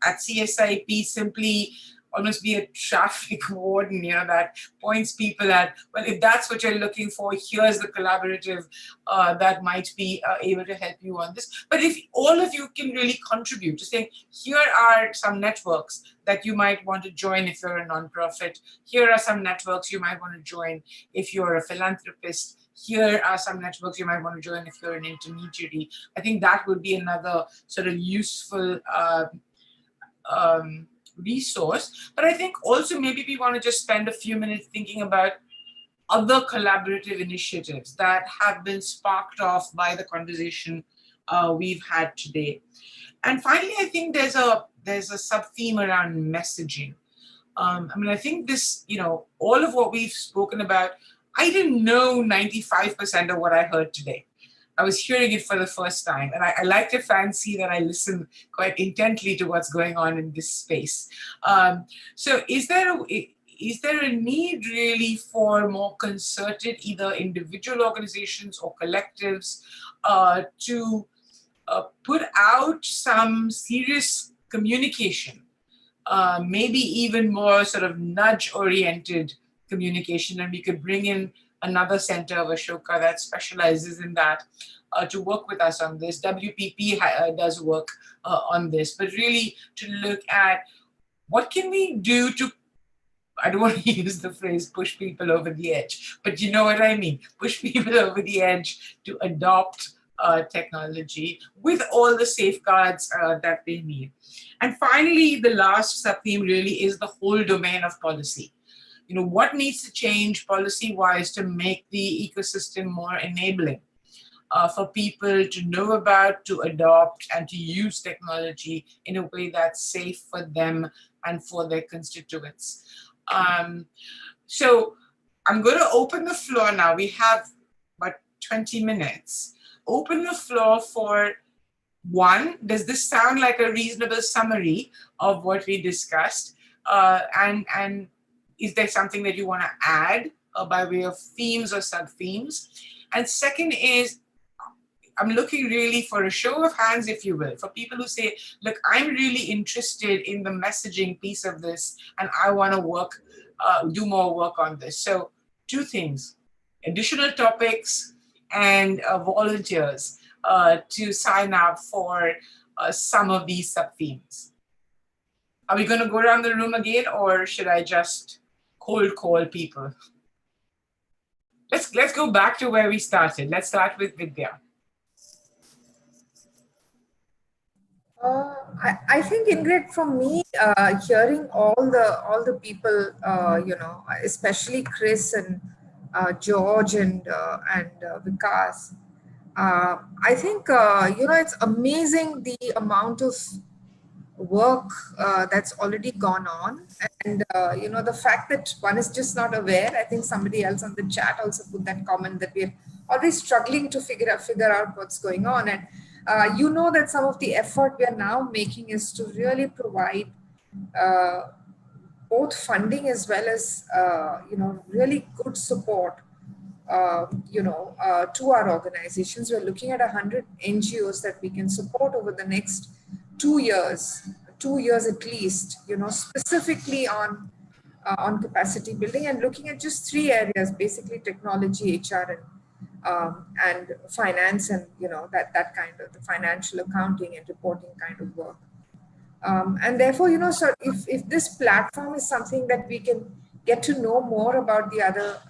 at CSIP, simply almost be a traffic warden, that points people at, well, if that's what you're looking for, here's the collaborative that might be able to help you on this. But if all of you can really contribute to saying, here are some networks that you might want to join if you're a nonprofit. Here are some networks you might want to join if you're a philanthropist. Here are some networks you might want to join if you're an intermediary. I think that would be another sort of useful resource. But I think also maybe we want to just spend a few minutes thinking about other collaborative initiatives that have been sparked off by the conversation we've had today. And finally, I think there's a sub-theme around messaging. I mean, I think this, all of what we've spoken about, I didn't know 95% of what I heard today. I was hearing it for the first time, and I like to fancy that I listen quite intently to what's going on in this space. So is there a need really for more concerted, either individual organizations or collectives, to put out some serious communication, maybe even more sort of nudge-oriented communication, and we could bring in another center of Ashoka that specializes in that to work with us on this. WPP does work on this, but really to look at what can we do to, I don't want to use the phrase push people over the edge, but you know what I mean, push people over the edge to adopt technology with all the safeguards that they need. And finally, the last sub-theme really is the whole domain of policy. You know, what needs to change policy-wise to make the ecosystem more enabling for people to know about, to adopt, and to use technology in a way that's safe for them and for their constituents. So I'm going to open the floor now. We have about 20 minutes. Open the floor for one. Does this sound like a reasonable summary of what we discussed? And is there something that you want to add by way of themes or sub-themes? And second is, I'm looking really for a show of hands, if you will, for people who say, look, I'm really interested in the messaging piece of this, and I want to work, do more work on this. So two things, additional topics and volunteers to sign up for some of these sub-themes. Are we going to go around the room again, or should I just cold call people? Let's go back to where we started. Let's start with Vidya. I think, Ingrid, from me, hearing all the people, you know, especially Chris and George and Vikas, I think you know, it's amazing the amount of work that's already gone on, and you know, the fact that one is just not aware. I think somebody else on the chat also put that comment that we're always struggling to figure out what's going on. And you know that some of the effort we are now making is to really provide both funding as well as you know, really good support you know, to our organizations. We're looking at 100 NGOs that we can support over the next 2 years at least, you know, specifically on capacity building, and looking at just 3 areas, basically technology, HR, and finance, and you know, that kind of the financial accounting and reporting kind of work. And therefore, you know, so if this platform is something that we can get to know more about the other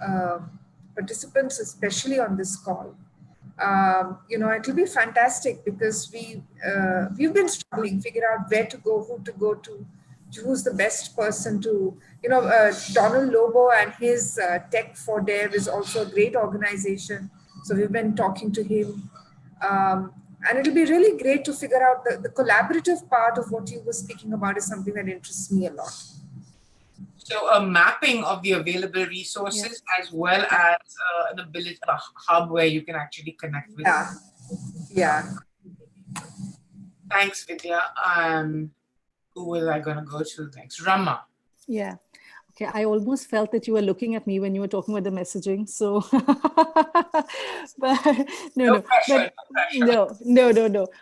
participants, especially on this call, you know, it'll be fantastic, because we've been struggling, figure out where to go, who to go to, who's the best person to, you know, Donald Lobo and his Tech for Dev is also a great organization. So we've been talking to him. And it'll be really great to figure out the collaborative part of what you were speaking about is something that interests me a lot. So a mapping of the available resources, as well as an ability, a hub where you can actually connect with. Yeah. Thanks, Vidya. Who was I going to go to next? Rama. Yeah. Okay, I almost felt that you were looking at me when you were talking about the messaging. So, but no.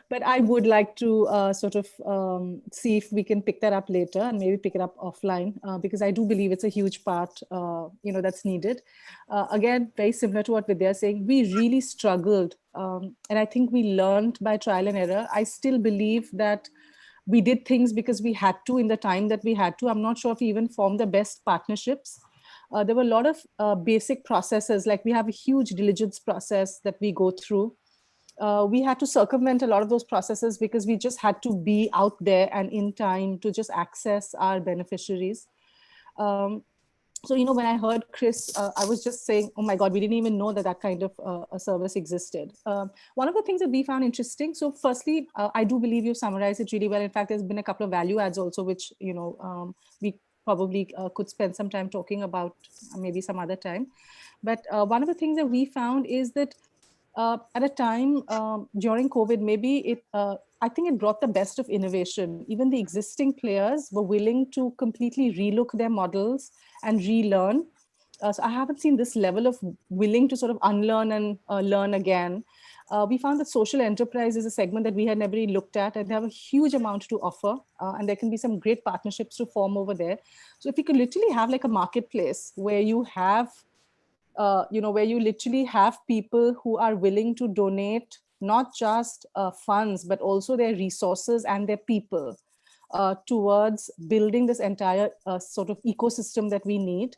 But I would like to sort of see if we can pick that up later, and maybe pick it up offline, because I do believe it's a huge part, you know, that's needed. Again, very similar to what Vidya is saying, we really struggled, and I think we learned by trial and error. I still believe that we did things because we had to in the time that we had to. I'm not sure if we even formed the best partnerships. There were a lot of basic processes, like we have a huge diligence process that we go through. We had to circumvent a lot of those processes because we just had to be out there and in time to just access our beneficiaries. So, you know, when I heard Chris, I was just saying, oh my God, we didn't even know that that kind of a service existed. One of the things that we found interesting, so firstly, I do believe you summarized it really well. In fact, there's been a couple of value adds also, which, you know, we probably could spend some time talking about maybe some other time. But one of the things that we found is that at a time during COVID, maybe it, I think it brought the best of innovation. Even the existing players were willing to completely relook their models and relearn. So I haven't seen this level of willing to sort of unlearn and learn again. We found that social enterprise is a segment that we had never really looked at, and they have a huge amount to offer, and there can be some great partnerships to form over there. So if you could literally have like a marketplace where you have, you know, where you literally have people who are willing to donate not just funds, but also their resources and their people towards building this entire sort of ecosystem that we need.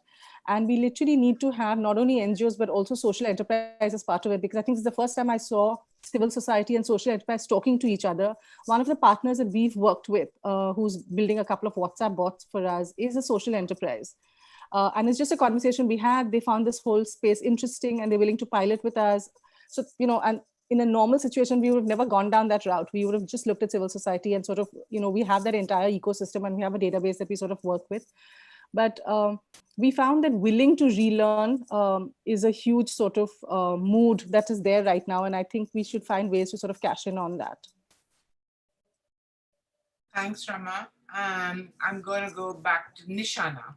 And we literally need to have not only NGOs, but also social enterprise as part of it, because I think it's the first time I saw civil society and social enterprise talking to each other. One of the partners that we've worked with, who's building a couple of WhatsApp bots for us, is a social enterprise. And it's just a conversation we had. They found this whole space interesting and they're willing to pilot with us. So, and in a normal situation, we would have never gone down that route. We would have just looked at civil society and sort of, we have that entire ecosystem and we have a database that we sort of work with. But we found that willing to relearn is a huge sort of mood that is there right now. And I think we should find ways to sort of cash in on that. Thanks, Rama. I'm going to go back to Nisha now.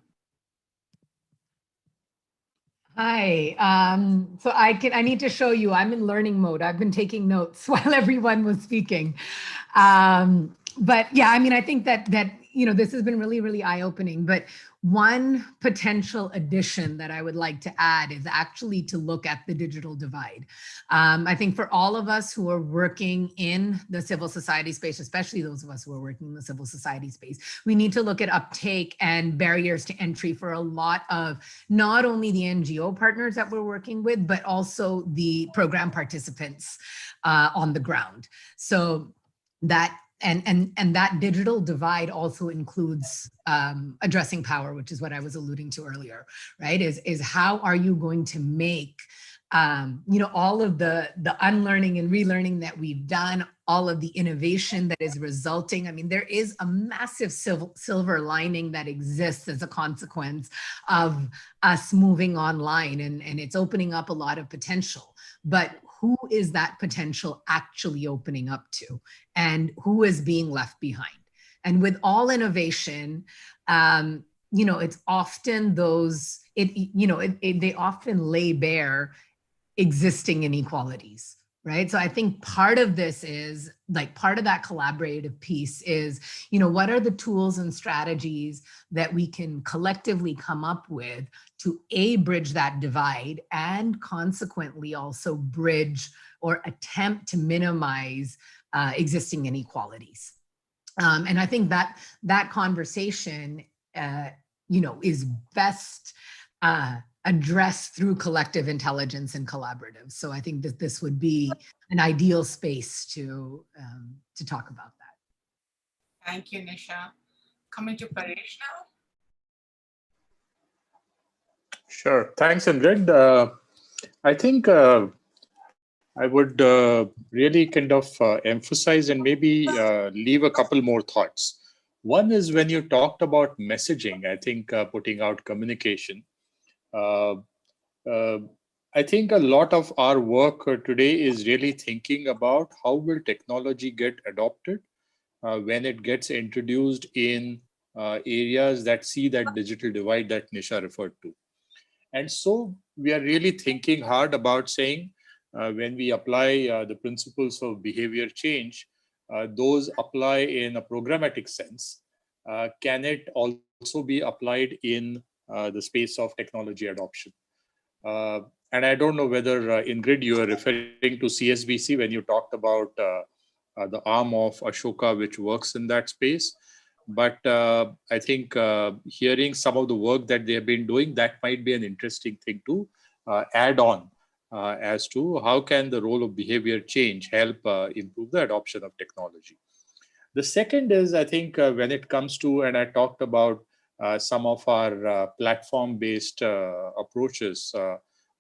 Hi, so I need to show you, I'm in learning mode. I've been taking notes while everyone was speaking. But yeah, I mean, I think that this has been really, really eye-opening. But one potential addition that I would like to add is actually to look at the digital divide. I think for all of us who are working in the civil society space, especially those of us who are working in the civil society space, we need to look at uptake and barriers to entry for a lot of not only the NGO partners that we're working with, but also the program participants on the ground. So that and that digital divide also includes addressing power, which is what I was alluding to earlier, right? Is how are you going to make all of the unlearning and relearning that we've done, all of the innovation that is resulting. I mean, there is a massive silver lining that exists as a consequence of us moving online, and it's opening up a lot of potential. But who is that potential actually opening up to, and who is being left behind? And with all innovation, it's often those, they often lay bare existing inequalities, right? So I think part of this is, like, part of that collaborative piece is, what are the tools and strategies that we can collectively come up with to bridge that divide, and consequently also bridge or attempt to minimize existing inequalities. And I think that conversation, is best addressed through collective intelligence and collaborative. So I think that this would be an ideal space to talk about that. Thank you, Nisha. Coming to Paresh now. Sure. Thanks, Ingrid. I think I would really kind of emphasize and maybe leave a couple more thoughts. One is when you talked about messaging, I think putting out communication. I think a lot of our work today is really thinking about how will technology get adopted when it gets introduced in areas that see that digital divide that Nisha referred to. And so we are really thinking hard about saying, when we apply the principles of behavior change, those apply in a programmatic sense. Can it also be applied in the space of technology adoption? And I don't know whether, Ingrid, you are referring to CSBC when you talked about the arm of Ashoka, which works in that space. But I think hearing some of the work that they have been doing, that might be an interesting thing to add on as to how can the role of behavior change help improve the adoption of technology. The second is, I think, when it comes to, and I talked about some of our platform-based approaches,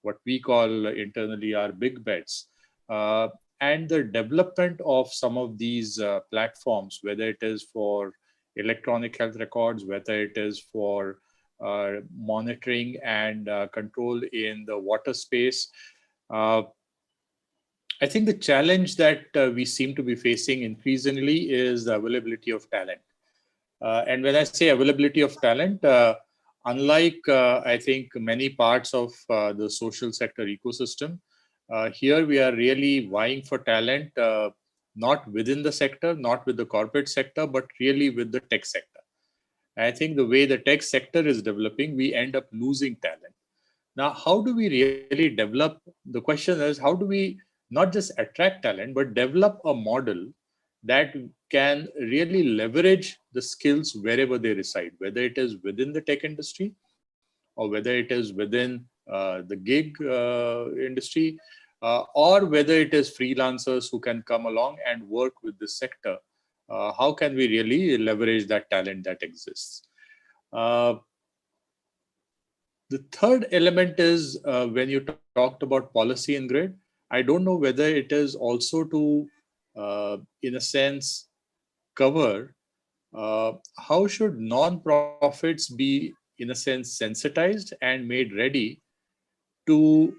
what we call internally our big bets, and the development of some of these platforms, whether it is for electronic health records, whether it is for monitoring and control in the water space. I think the challenge that we seem to be facing increasingly is the availability of talent. And when I say availability of talent, unlike I think many parts of the social sector ecosystem, here we are really vying for talent, not within the sector, not with the corporate sector, but really with the tech sector. I think the way the tech sector is developing, we end up losing talent. Now, how do we really develop? The question is, how do we not just attract talent, but develop a model that can really leverage the skills wherever they reside, whether it is within the tech industry or whether it is within the gig industry, or whether it is freelancers who can come along and work with this sector. How can we really leverage that talent that exists? The third element is when you talked about policy, Ingrid, I don't know whether it is also to, in a sense, cover how should non-profits be, in a sense, sensitized and made ready to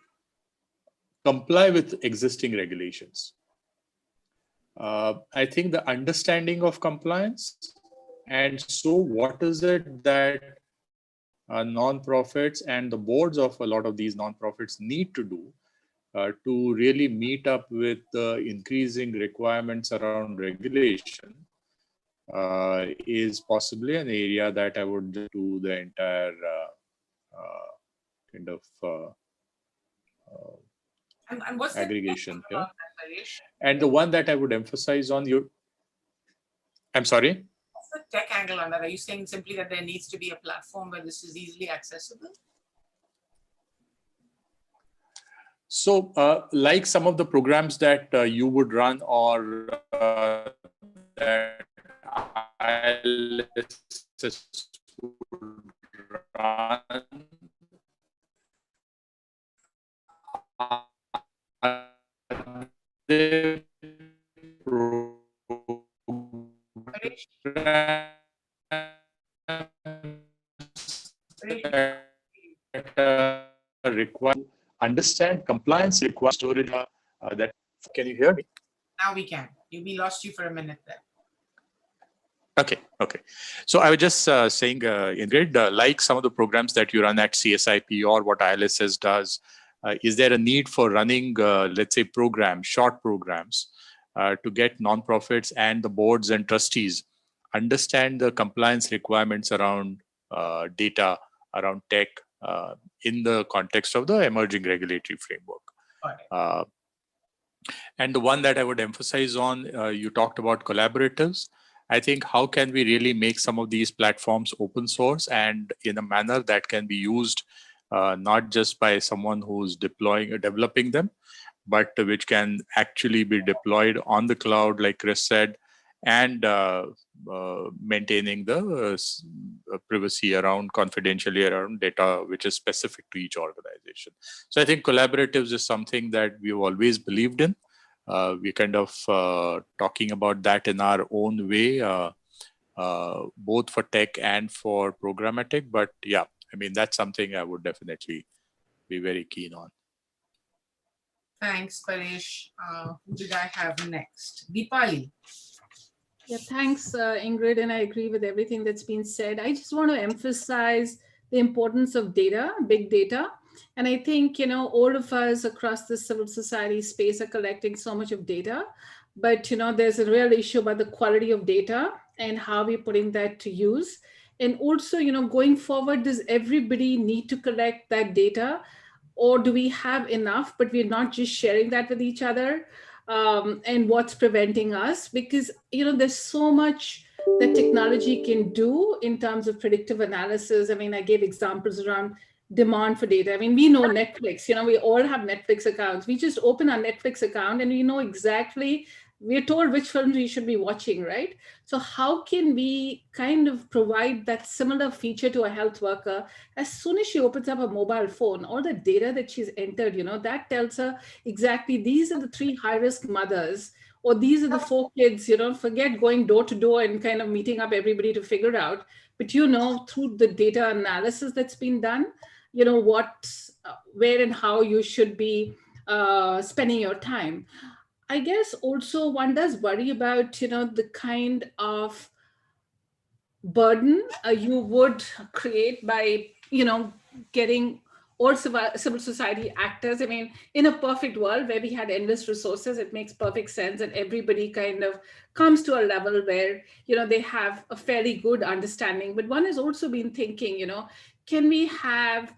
comply with existing regulations. I think the understanding of compliance, and so what is it that non-profits and the boards of a lot of these non-profits need to do to really meet up with the increasing requirements around regulation is possibly an area that I would do the entire kind of and what's aggregation the here. And the one that I would emphasize on you, I'm sorry? What's the tech angle on that? Are you saying simply that there needs to be a platform where this is easily accessible? So like some of the programs that you would run or that ILSS would run, require understand compliance requires storage that can you hear me? Now we can. We lost you for a minute there. Okay. So I was just saying, Ingrid, like some of the programs that you run at CSIP or what ILSS does, is there a need for running, let's say, short programs, to get nonprofits and the boards and trustees understand the compliance requirements around data, around tech, in the context of the emerging regulatory framework? And the one that I would emphasize on, you talked about collaboratives. I think how can we really make some of these platforms open source and in a manner that can be used not just by someone who's developing them, but which can actually be deployed on the cloud, like Chris said, and maintaining the privacy around, confidentially around data which is specific to each organization. So I think collaboratives is something that we've always believed in. We're kind of talking about that in our own way, both for tech and for programmatic. But yeah, I mean, that's something I would definitely be very keen on. Thanks, Paresh. Who did I have next? Deepali. Yeah, thanks, Ingrid, and I agree with everything that's been said. I just want to emphasize the importance of data, big data. And I think, all of us across the civil society space are collecting so much of data, but, there's a real issue about the quality of data and how we're putting that to use. And also, going forward, does everybody need to collect that data, or do we have enough, but we're not just sharing that with each other? And what's preventing us? Because, there's so much that technology can do in terms of predictive analysis. I mean, I gave examples around demand for data. I mean, we know Netflix, we all have Netflix accounts. We just open our Netflix account and we know exactly, we're told which films we should be watching, right? So how can we kind of provide that similar feature to a health worker? As soon as she opens up a mobile phone, all the data that she's entered, that tells her exactly these are the 3 high-risk mothers, or these are the 4 kids, forget going door to door and kind of meeting up everybody to figure out. But, through the data analysis that's been done, where and how you should be spending your time. I guess also one does worry about, the kind of burden you would create by, getting all civil society actors. I mean, in a perfect world where we had endless resources, it makes perfect sense and everybody kind of comes to a level where, they have a fairly good understanding. But one has also been thinking, can we have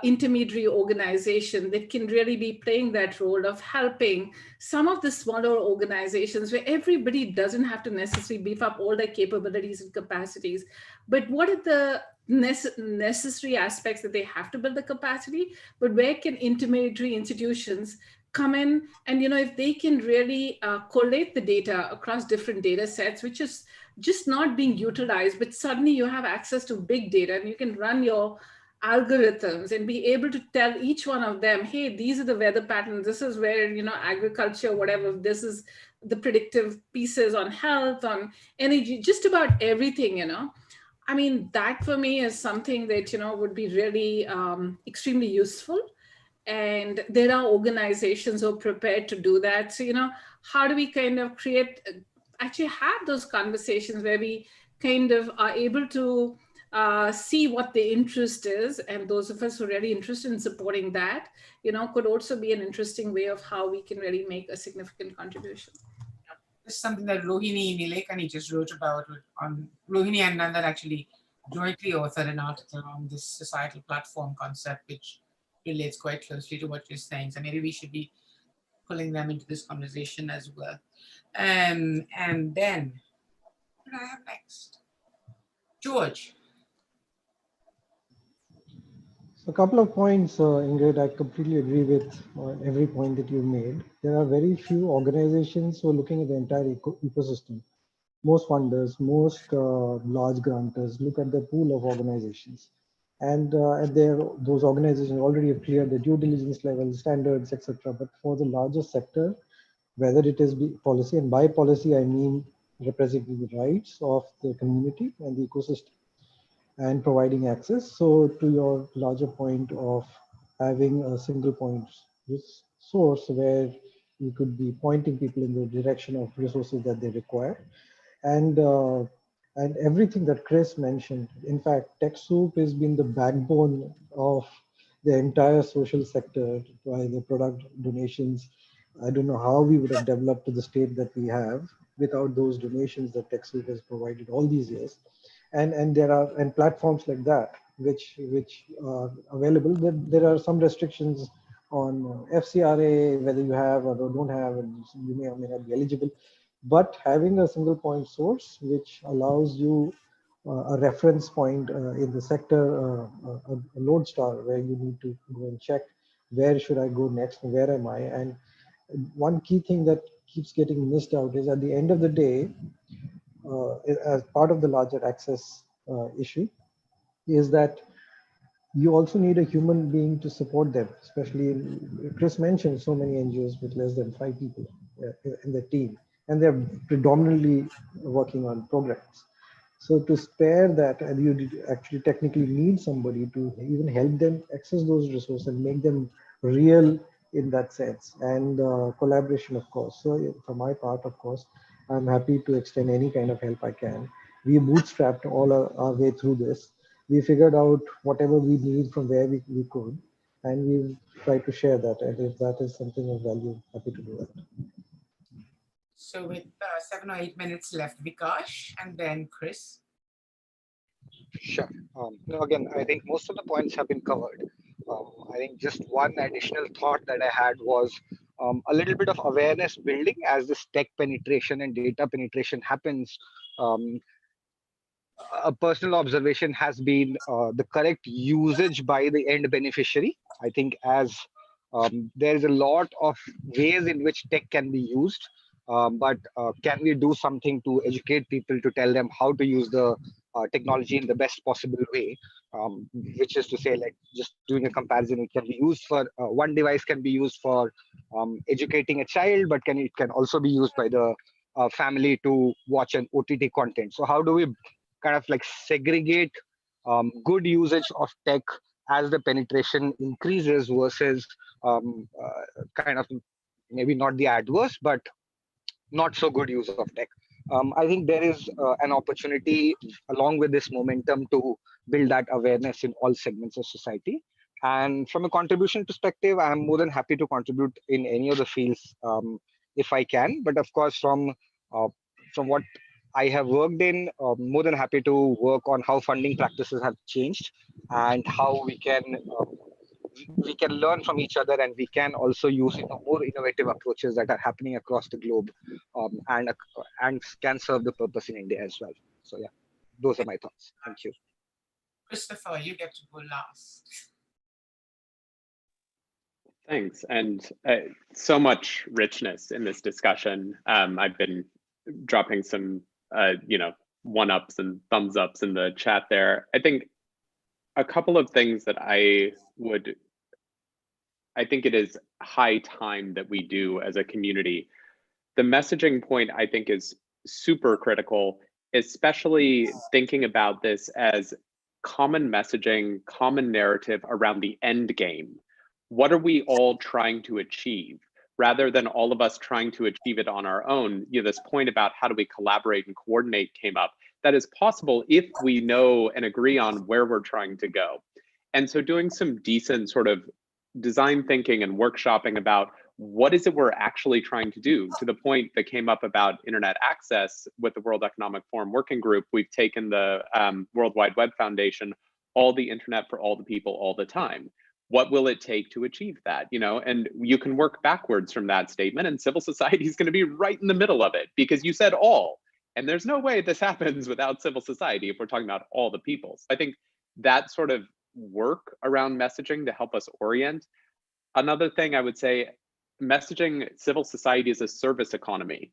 intermediary organization that can really be playing that role of helping some of the smaller organizations where everybody doesn't have to necessarily beef up all their capabilities and capacities, but what are the necessary aspects that they have to build the capacity, but where can intermediary institutions come in and, if they can really collate the data across different data sets, which is just not being utilized, but suddenly you have access to big data and you can run your algorithms and be able to tell each one of them, hey, these are the weather patterns, this is where, agriculture, whatever, this is the predictive pieces on health, on energy, just about everything, I mean, that for me is something that, would be really extremely useful. And there are organizations who are prepared to do that. So, how do we kind of actually have those conversations where we kind of are able to see what the interest is, and those of us who are really interested in supporting that, could also be an interesting way of how we can really make a significant contribution. This is something that Rohini Nilekani just wrote about on Rohini and Nandan actually jointly authored an article on this societal platform concept, which relates quite closely to what you're saying. So maybe we should be pulling them into this conversation as well. And then, what do I have next? George. So a couple of points, Ingrid, I completely agree with every point that you made. There are very few organizations who are looking at the entire ecosystem. Most funders, most large grantors look at the pool of organizations. And those organizations already have cleared the due diligence levels, standards, etc. But for the larger sector, whether it is policy, and by policy, I mean representing the rights of the community and the ecosystem, and providing access. So to your larger point of having a single point source where you could be pointing people in the direction of resources that they require. And everything that Chris mentioned, in fact, TechSoup has been the backbone of the entire social sector by the product donations. I don't know how we would have developed to the state that we have without those donations that TechSoup has provided all these years. And there are platforms like that which are available. There are some restrictions on FCRA, whether you have or don't have, and you may or may not be eligible. But having a single point source which allows you a reference point in the sector, a lodestar where you need to go and check where should I go next, where am I? And one key thing that keeps getting missed out is at the end of the day, as part of the larger access issue, is that you also need a human being to support them, especially Chris mentioned so many NGOs with less than 5 people in the team, and they're predominantly working on programs. So to spare that, and you actually technically need somebody to even help them access those resources and make them real in that sense, and collaboration, of course. So for my part, of course, I'm happy to extend any kind of help I can. We bootstrapped all our way through this. We figured out whatever we need from where we could, and we've tried to share that. And if that is something of value, happy to do that. So with 7 or 8 minutes left, Vikash and then Chris. Sure. Again, I think most of the points have been covered. I think just one additional thought that I had was a little bit of awareness building as this tech penetration and data penetration happens. A personal observation has been the correct usage by the end beneficiary. I think as there's a lot of ways in which tech can be used, but can we do something to educate people to tell them how to use the technology in the best possible way, which is to say, like just doing a comparison, it can be used for one device can be used for educating a child, but it can also be used by the family to watch an OTT content. So how do we kind of like segregate good usage of tech as the penetration increases versus kind of maybe not the adverse, but not so good use of tech. I think there is an opportunity along with this momentum to build that awareness in all segments of society. And from a contribution perspective, I'm more than happy to contribute in any of the fields if I can. But of course, from what I have worked in, more than happy to work on how funding practices have changed and how we can learn from each other, and we can also use more innovative approaches that are happening across the globe, and can serve the purpose in India as well. So yeah, those are my thoughts. Thank you. Christopher, you get to go last. Thanks, and so much richness in this discussion. I've been dropping some, one-ups and thumbs-ups in the chat there. I think a couple of things that I think it is high time that we do as a community. The messaging point, I think, is super critical, especially thinking about this as common messaging, common narrative around the end game. What are we all trying to achieve? Rather than all of us trying to achieve it on our own, this point about how do we collaborate and coordinate came up. That is possible if we know and agree on where we're trying to go. And so doing some decent sort of design thinking and workshopping about what is it we're actually trying to do. To the point that came up about internet access with the World Economic Forum Working Group, we've taken the World Wide Web Foundation, all the internet for all the people all the time. What will it take to achieve that? And you can work backwards from that statement, and civil society is going to be right in the middle of it because you said all. And there's no way this happens without civil society if we're talking about all the people. So I think that sort of work around messaging to help us orient. Another thing I would say, messaging civil society as a service economy,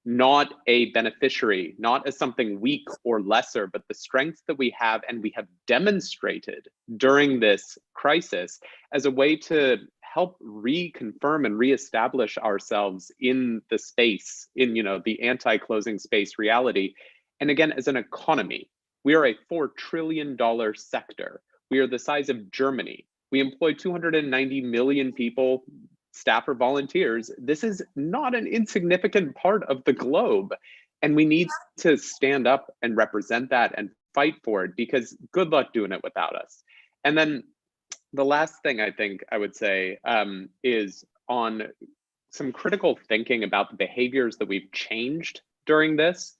not a beneficiary, not as something weak or lesser, but the strengths that we have and we have demonstrated during this crisis as a way to help reconfirm and reestablish ourselves in the space, in the anti-closing space reality. And again, as an economy, we are a $4 trillion sector. We are the size of Germany. We employ 290 million people, staff or volunteers. This is not an insignificant part of the globe. And we need to stand up and represent that and fight for it, because good luck doing it without us. And then the last thing I think I would say is on some critical thinking about the behaviors that we've changed during this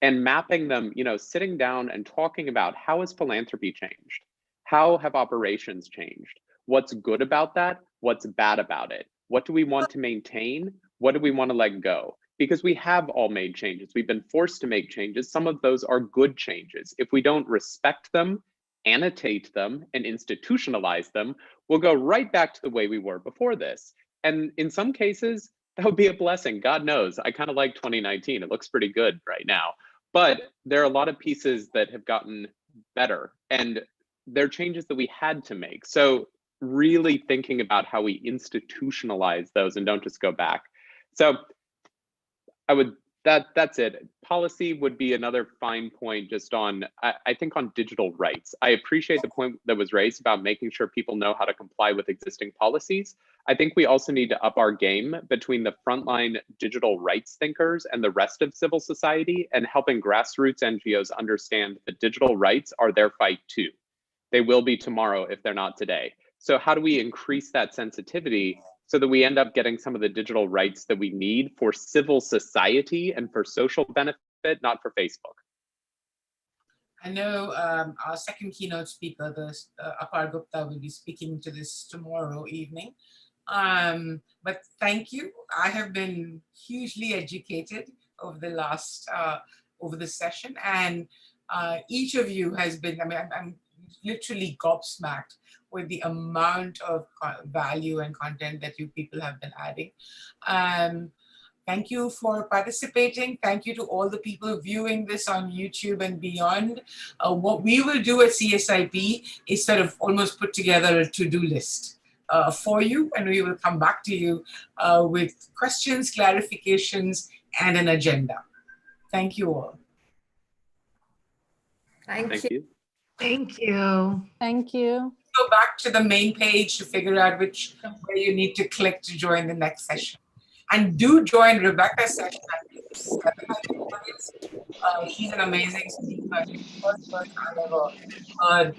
and mapping them, sitting down and talking about how has philanthropy changed? How have operations changed? What's good about that? What's bad about it? What do we want to maintain? What do we want to let go? Because we have all made changes. We've been forced to make changes. Some of those are good changes. If we don't respect them, annotate them, and institutionalize them, we'll go right back to the way we were before this. And in some cases, that would be a blessing. God knows. I kind of like 2019. It looks pretty good right now. But there are a lot of pieces that have gotten better, and they're changes that we had to make. So really thinking about how we institutionalize those and don't just go back. So that's it. Policy would be another fine point just on, I think on digital rights. I appreciate the point that was raised about making sure people know how to comply with existing policies. I think we also need to up our game between the frontline digital rights thinkers and the rest of civil society, and helping grassroots NGOs understand that digital rights are their fight too. They will be tomorrow if they're not today. So how do we increase that sensitivity so that we end up getting some of the digital rights that we need for civil society and for social benefit, not for Facebook? I know our second keynote speaker, Apar Gupta, will be speaking to this tomorrow evening. But thank you. I have been hugely educated over the last, over the session, and each of you has been, I'm literally gobsmacked with the amount of value and content that you people have been adding. Thank you for participating. Thank you to all the people viewing this on YouTube and beyond. What we will do at CSIP is sort of almost put together a to-do list for you, and we will come back to you with questions, clarifications, and an agenda. Thank you all. Thank you. Thank you. Thank you. Go back to the main page to figure out which way you need to click to join the next session. And do join Rebecca's session. She's an amazing speaker. She's the first person I've ever heard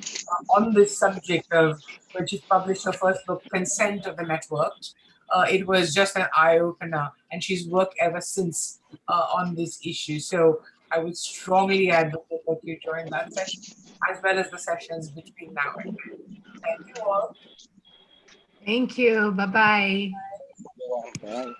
on this subject of when she published her first book, Consent of the Networked. It was just an eye-opener, and she's worked ever since on this issue. So I would strongly advocate that you join that session, as well as the sessions between now and then. Thank you all. Thank you. Bye-bye. Bye.